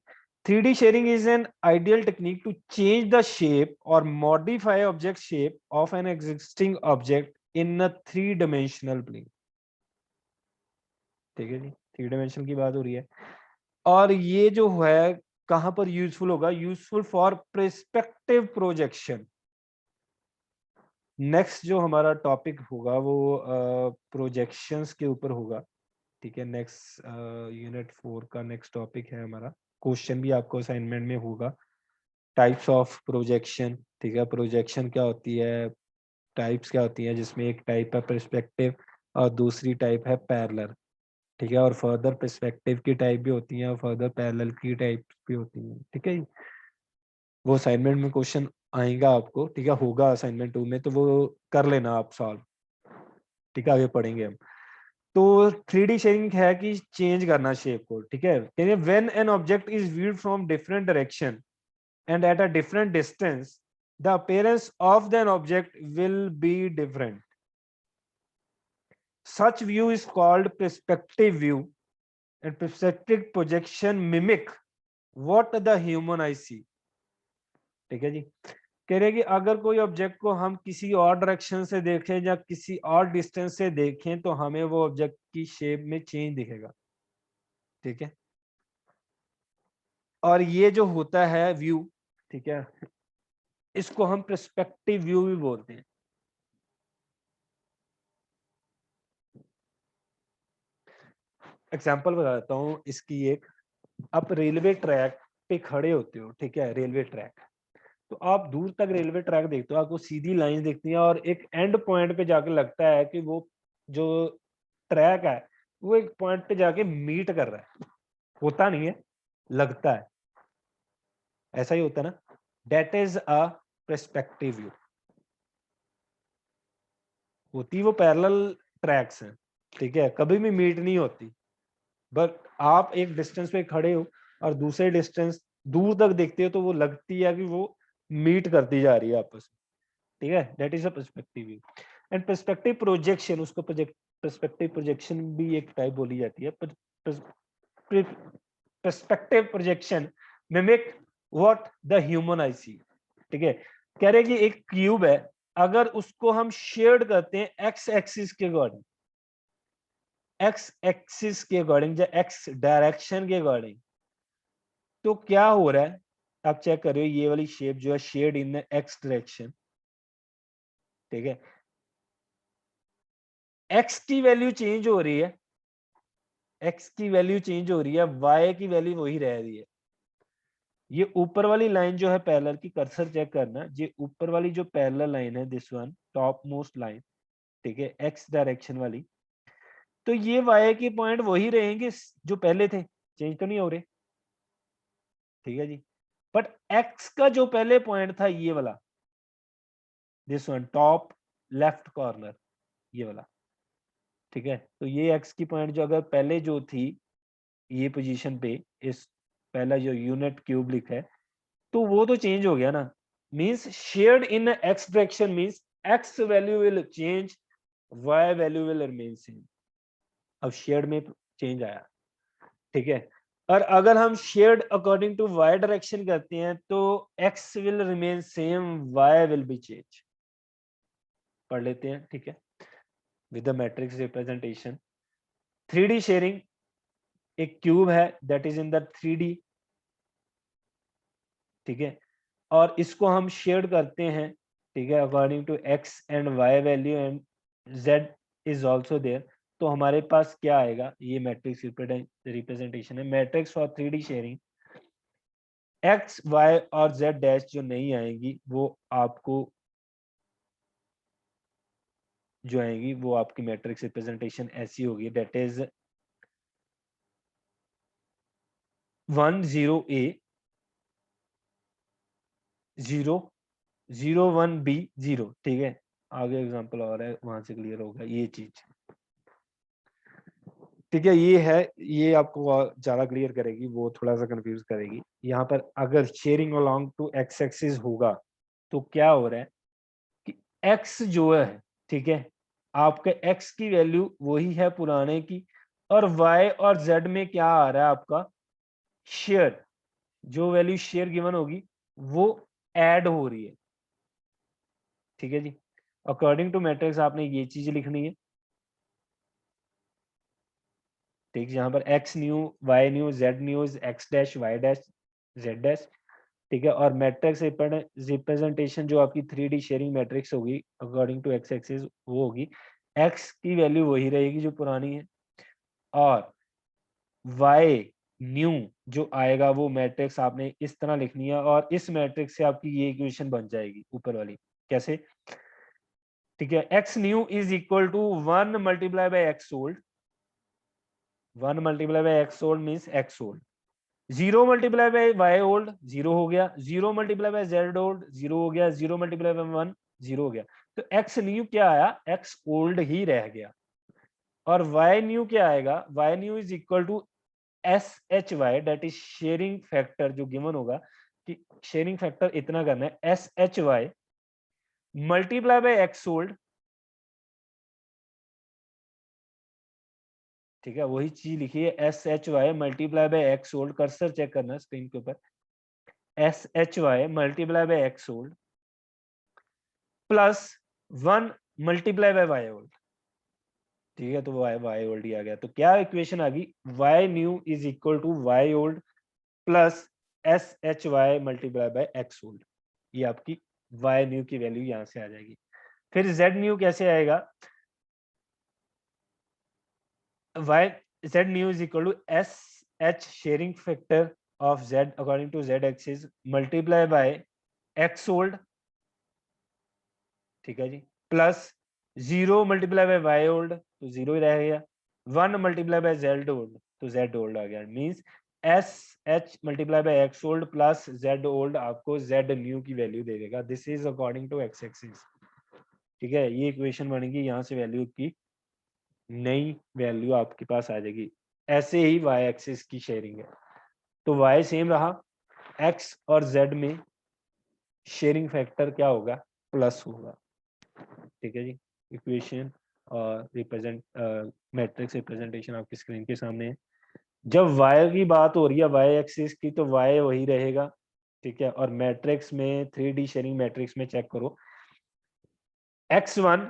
3D shearing is an ideal technique to change the shape और modify object shape of an existing object in a 3 dimensional plane. ठीक है जी, 3 डायमेंशन की बात हो रही है, और ये जो है कहां पर यूजफुल होगा, useful for perspective projection. Next जो हमारा टॉपिक होगा वो प्रोजेक्शंस के ऊपर होगा। ठीक है, नेक्स्ट यूनिट 4 का नेक्स्ट टॉपिक है हमारा। क्वेश्चन भी आपको असाइनमेंट में होगा, टाइप्स ऑफ प्रोजेक्शन। ठीक है, प्रोजेक्शन क्या होती है, टाइप्स क्या होती है, जिसमें एक टाइप है पर्सपेक्टिव और दूसरी टाइप है पैरेलल। ठीक है, और फर्दर पर्सपेक्टिव की टाइप भी होती है और फर्दर पैरेलल की टाइप भी होती है। ठीक है, वो असाइनमेंट में क्वेश्चन आएगा आपको। ठीक है, होगा असाइनमेंट 2 में, तो वो कर लेना आप सॉल्व। ठीक है, आगे पढ़ेंगे हम। तो 3D शेयरिंग है कि चेंज करना शेप को। ठीक है, कहते when an object is viewed from different direction and at a different distance, the appearance of the object will be different. Such view is called perspective view, and perspective projection mimic what the human eye see. ठीक है जी, कह रहे हैं कि अगर कोई object को हम किसी और डायरेक्शन से देखें या किसी और डिस्टेंस से देखें तो हमें वो ऑब्जेक्ट की शेप में चेंज दिखेगा। ठीक है, और ये जो होता है व्यू, ठीक है, इसको हम पर्सपेक्टिव व्यू भी बोलते हैं। एग्जांपल बता देता हूँ इसकी एक। आप रेलवे ट्रैक पे खड़े होते हो, ठीक है, रेलवे ट्रैक, तो आप दूर तक रेलवे ट्रैक देखते हो, आपको सीधी लाइन दिखती है और एक एंड पॉइंट पे जाके लगता है कि वो जो ट्रैक है वो एक पॉइंट पे जाके मीट कर रहा है। होता नहीं है, लगता है, ऐसा ही होता है ना। That is a perspective view. होती वो पैरेलल ट्रैक्स हैं, ठीक है, कभी भी मीट नहीं होती, बट आप एक डिस्टेंस पे खड़े हो और दूसरे डिस्टेंस दूर तक देखते हो तो वो लगती है कि वो मीट करती जा रही है आपस में, ठीक है। That is a perspective view. And perspective projection, उसको पर्सपेक्टिव प्रोजेक्शन भी एक टाइप बोली जाती है। Perspective projection mimic what the human eye see, ठीक है। कह रहे कि एक क्यूब है, अगर उसको हम शेयर्ड करते हैं एक्स एक्सिस के अकॉर्डिंग, एक्स एक्सिस के अकॉर्डिंग या एक्स डायरेक्शन के अकॉर्डिंग, तो क्या हो रहा है, आप चेक कर रहे हो ये वाली शेप जो है शेयर्ड इन एक्स डायरेक्शन, ठीक है। एक्स की वैल्यू चेंज हो रही है, एक्स की वैल्यू चेंज हो रही है, वाई की वैल्यू वही रह रही है। ये ऊपर वाली लाइन जो है पैरेलल की, कर्सर चेक करना, ये ऊपर वाली जो पैरेलल लाइन है, this one top most line, ठीक है, एक्स डायरेक्शन वाली, तो ये वाई के पॉइंट वही रहेंगे जो पहले थे, चेंज तो नहीं हो रहे, ठीक है जी। बट एक्स का जो पहले पॉइंट था ये वाला, this one top left corner, ये वाला, ठीक है, तो ये एक्स की पॉइंट जो अगर पहले जो थी ये पोजीशन पे, इस पहला जो यूनिट क्यूब लिखा है, तो वो तो चेंज हो गया ना। Means sheared in x direction means x value will change, y value will remain same. अब शेयर्ड में चेंज आया, ठीक है। और अगर हम sheared according to y direction करते हैं तो x will remain same, y will be change. पढ़ लेते हैं, ठीक है, with the matrix representation. 3D shearing, एक क्यूब है that is in the 3D, ठीक है, और इसको हम शेयर करते हैं, ठीक है, according to x and y value and z is also there. तो हमारे पास क्या आएगा, ये मैट्रिक्स रिप्रेजेंटेशन है, matrix for 3D shearing. X y और जेड डैश जो नहीं आएंगी वो आपको, जो आएंगी वो आपकी मैट्रिक्स रिप्रेजेंटेशन ऐसी होगी, दैट इज 10A 0 01B 0, ठीक है। आगे एग्जांपल और है, वहां से क्लियर होगा ये चीज, ठीक है। ये है, ये आपको और ज्यादा क्लियर करेगी, वो थोड़ा सा कंफ्यूज करेगी। यहाँ पर अगर shearing along to x axis होगा तो क्या हो रहा है कि एक्स जो है, ठीक है, आपके एक्स की वैल्यू वही है पुराने की, और वाई और जेड में क्या आ रहा है आपका शेयर, जो वैल्यू शेयर गिवन होगी वो ऐड हो रही है, ठीक है जी। अकॉर्डिंग टू मैट्रिक्स आपने ये चीज लिखनी है, ठीक, यहाँ पर x new y new z new is x dash Y dash Z dash, ठीक है। और मैट्रिक्स रिप्रेजेंटेशन जो आपकी 3D शेयरिंग मैट्रिक्स होगी अकॉर्डिंग टू एक्स एक्सिस, वो होगी एक्स की वैल्यू वही रहेगी जो पुरानी है, और वाई न्यू जो आएगा वो मैट्रिक्स आपने इस तरह लिखनी है, और इस मैट्रिक्स से आपकी ये इक्वेशन बन जाएगी ऊपर वाली। कैसे, ठीक है, x new is equal to 1 multiply by x old, 1 multiply by x old means x old, 0 multiply by Y old 0 हो गया, 0 मल्टीप्लाई बाय जेड ओल्ड 0 हो गया, 0 मल्टीप्लाई बाय 1 0 हो गया। तो एक्स न्यू क्या आया, एक्स ओल्ड ही रह गया। और वाई न्यू क्या आएगा, y new is equal to S H y, that is shearing factor जो गिवन होगा, कि शेयरिंग फैक्टर इतना करना है S H y multiply by x old, ठीक है, वही चीज लिखिए S H y multiply by x old, cursor check करना स्क्रीन के ऊपर, S H y multiply by x old plus 1 multiply by Y old, ठीक है। तो वाई ओल्ड ही आ गया, तो क्या इक्वेशन आ गई, y new is equal to y old plus SHY multiply by x old, ये आपकी y न्यू की वैल्यू यहाँ से आ जाएगी। फिर z न्यू कैसे आएगा, y z new is equal to SH shearing factor of z according to z axis multiply by x old, ठीक है जी, plus 0 multiply by Y old तो 0 ही रह गया, 1 मल्टीप्लाई बाय जेड ओल्ड तो जेड ओल्ड आ गया। Means S H multiply by x old plus Z old आपको जेड न्यू की वैल्यू दे देगा। This is according to x axis, ठीक है। ये इक्वेशन बनेगी, यहाँ से वैल्यू की नई वैल्यू आपके पास आ जाएगी। ऐसे ही वाई एक्सिस की शेयरिंग है, तो वाई सेम रहा, एक्स और जेड में शेयरिंग फैक्टर क्या होगा, प्लस होगा, ठीक है जी। इक्वेशन और रिप्रेजेंट मैट्रिक्स रिप्रेजेंटेशन आपकी स्क्रीन के सामने है। जब y की बात हो रही है y एक्सिस की, तो y वही रहेगा, ठीक है। और मैट्रिक्स में 3D शेयरिंग मैट्रिक्स में चेक करो, x1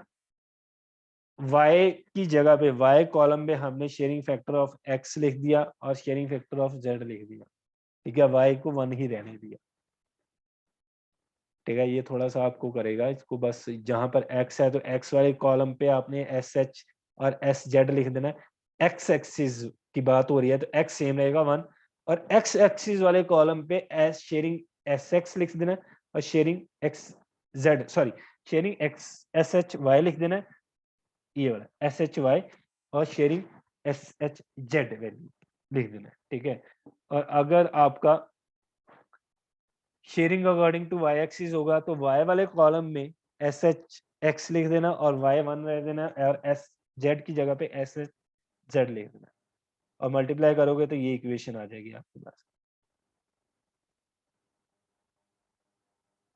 y की जगह पे y कॉलम में हमने शेयरिंग फैक्टर ऑफ x लिख दिया और शेयरिंग फैक्टर ऑफ z लिख दिया, ठीक है। y को 1 ही रहने दिया, ठीक है। ये थोड़ा सा आपको करेगा, इसको बस जहां पर x है तो x वाले कॉलम पे आपने SH और SZ लिख देना है। x एक्सिस की बात हो रही है तो x सेम रहेगा 1, और x एक्सिस वाले कॉलम पे एस शेयरिंग SX लिख देना है, और sharing XZ sorry sharing SHY लिख देना है, ये वाला SHY, और शेयरिंग SHZ वैल्यू लिख देना है, ठीक है। और अगर आपका shearing according to y axis होगा तो वाई वाले कॉलम में एस एच एक्स लिख देना और वाई वन रख देना, और एस जेड की जगह पे एस एच जेड लिख देना, और मल्टीप्लाई करोगे तो ये इक्वेशन आ जाएगी आपके पास,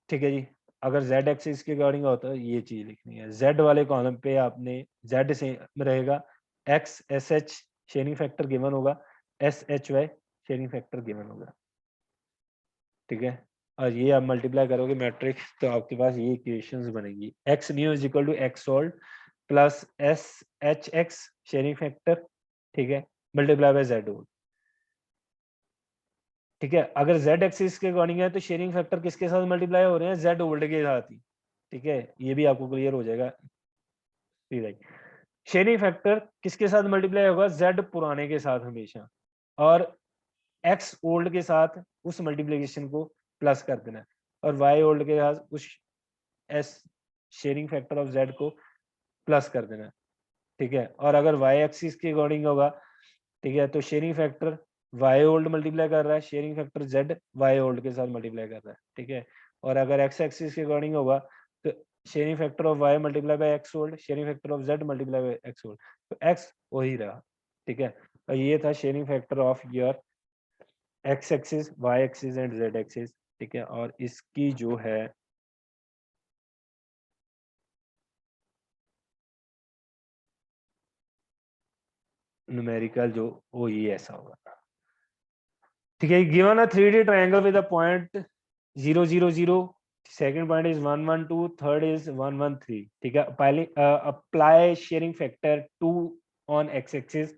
ठीक है जी। अगर जेड एक्सिस के अकॉर्डिंग होता है ये चीज लिखनी है, जेड वाले कॉलम पे आपने जेड से रहेगा, X S H shearing factor given होगा, S H Y shearing factor given होगा, ठीक है। और ये आप मल्टीप्लाई करोगे मैट्रिक्स तो आपके पास ये इक्वेशंस बनेगी, x new is equal to x old plus S H x shearing factor, ठीक है, मल्टीप्लाई बाय जेड ओल्ड, ठीक है। अगर जेड एक्सिस के अकॉर्डिंग है तो शेयरिंग फैक्टर किसके साथ मल्टीप्लाई हो रहे हैं, जेड ओल्ड के साथ ही, ठीक है। ये भी आपको क्लियर हो जाएगा, शेयरिंग फैक्टर किसके साथ मल्टीप्लाई होगा, जेड पुराने के साथ हमेशा, और एक्स ओल्ड के साथ उस मल्टीप्लिकेशन को प्लस कर देना है, और वाई ओल्ड के साथ उस S sharing factor of Z को प्लस कर देना है, ठीक है। और अगर वाई एक्सिस के अकॉर्डिंग होगा, ठीक है, तो shearing factor y old multiply कर रहा है, shearing factor z y old के साथ मल्टीप्लाई कर रहा है, ठीक है। और अगर एक्स एक्सिस के अकॉर्डिंग होगा तो shearing factor of y multiply by x old, shearing factor of z multiply by x old, तो एक्स वही रहा, ठीक है। और ये था shearing factor of your x axis, y axis and z axis, ठीक है। और इसकी जो है न्यूमेरिकल जो वो ये ऐसा होगा, ठीक है। Given a 3D triangle with a point 0 0 0, second point is 1 1 2, third is 1 1 3, ठीक है। पहले apply shearing factor 2 on X axis,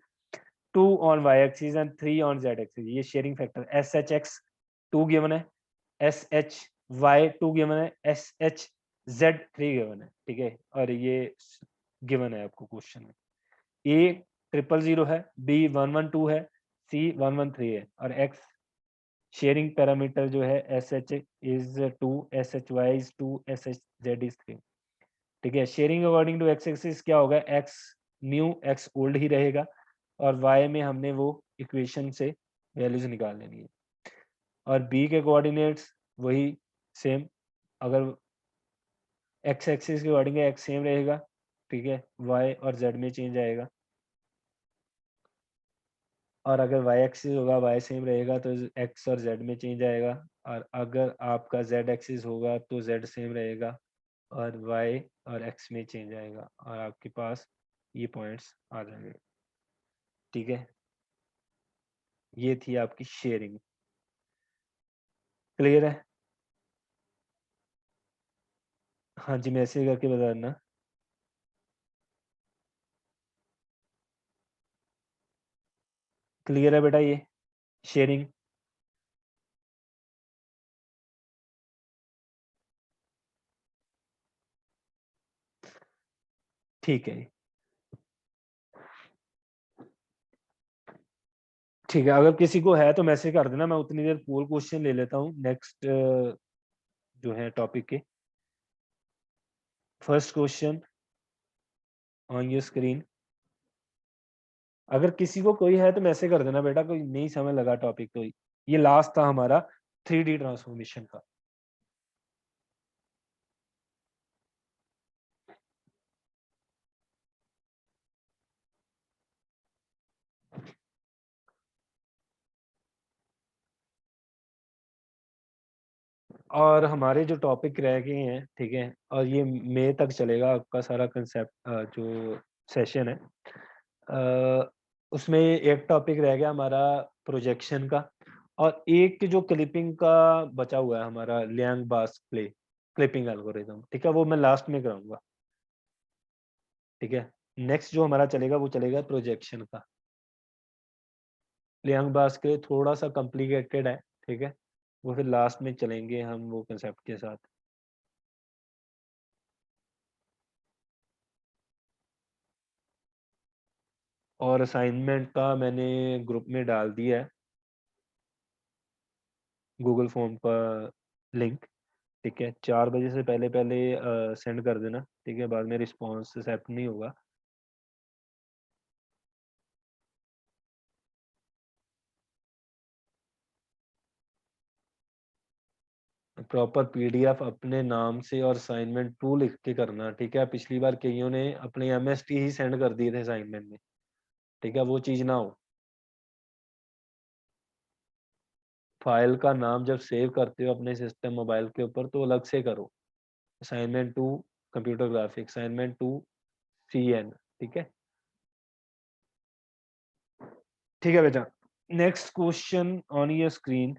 2 on Y axis and 3 on Z axis. ये shearing factor S H X 2 given है, S H Y 2 given है, S H Z 3 given है, ठीक है। और ये गिवन है आपको क्वेश्चन में, ए 0 0 है, बी 1 1 2 है, सी 1 1 3 है, और एक्स शेयरिंग पैरामीटर जो है S H is 2, S H y is 2, S H z is 3, ठीक है। Shearing according to x axis क्या होगा, एक्स न्यू एक्स ओल्ड ही रहेगा, और वाई में हमने वो इक्वेशन से वैल्यूज निकाल लेनी है, और बी के कोऑर्डिनेट्स वही सेम, अगर एक्स एक्सिस के अकॉर्डिंग एक्स सेम रहेगा, ठीक है, वाई और जेड में चेंज आएगा, और अगर वाई एक्सिस होगा वाई सेम रहेगा तो एक्स और जेड में चेंज आएगा, और अगर आपका जेड एक्सिस होगा तो जेड सेम रहेगा और वाई और एक्स में चेंज आएगा, और आपके पास ये पॉइंट्स आ जाएंगे, ठीक है। ये थी आपकी शेयरिंग, क्लियर है। हाँ जी, मैसेज करके बता देना, क्लियर है बेटा ये शेयरिंग। ठीक है, ठीक है। अगर किसी को है तो मैसेज कर देना, मैं उतनी देर पोल क्वेश्चन ले लेता हूँ नेक्स्ट जो है टॉपिक के। First question on your screen. अगर किसी को कोई है तो मैसेज कर देना बेटा, कोई नहीं समझ लगा टॉपिक तो। ये लास्ट था हमारा 3D ट्रांसफॉर्मेशन का। और हमारे जो टॉपिक रह गए हैं, ठीक है, और ये मई तक चलेगा आपका सारा कंसेप्ट जो सेशन है। उसमें एक टॉपिक रह गया हमारा प्रोजेक्शन का, और एक जो क्लिपिंग का बचा हुआ है हमारा लियांग बास क्लिपिंग एल्गोरिथम, ठीक है, वो मैं लास्ट में कराऊंगा। ठीक है, नेक्स्ट जो हमारा चलेगा वो चलेगा प्रोजेक्शन का। लियांग बास के थोड़ा सा कॉम्प्लिकेटेड है, ठीक है, वो फिर लास्ट में चलेंगे हम वो कंसेप्ट के साथ। और असाइनमेंट का मैंने ग्रुप में डाल दिया है, गूगल फॉर्म का लिंक। ठीक है, 4 बजे से पहले पहले सेंड कर देना, ठीक है, बाद में रिस्पॉन्स एक्सेप्ट नहीं होगा। प्रॉपर पीडीएफ अपने नाम से और असाइनमेंट 2 लिख के करना, ठीक है। पिछली बार कईयों ने अपने एमएसटी ही सेंड कर दिए थे असाइनमेंट में, ठीक है, वो चीज ना हो। फाइल का नाम जब सेव करते हो अपने सिस्टम मोबाइल के ऊपर तो अलग से करो, assignment 2 computer graphics, assignment 2 CN, ठीक है। ठीक है बेटा, next question on your screen.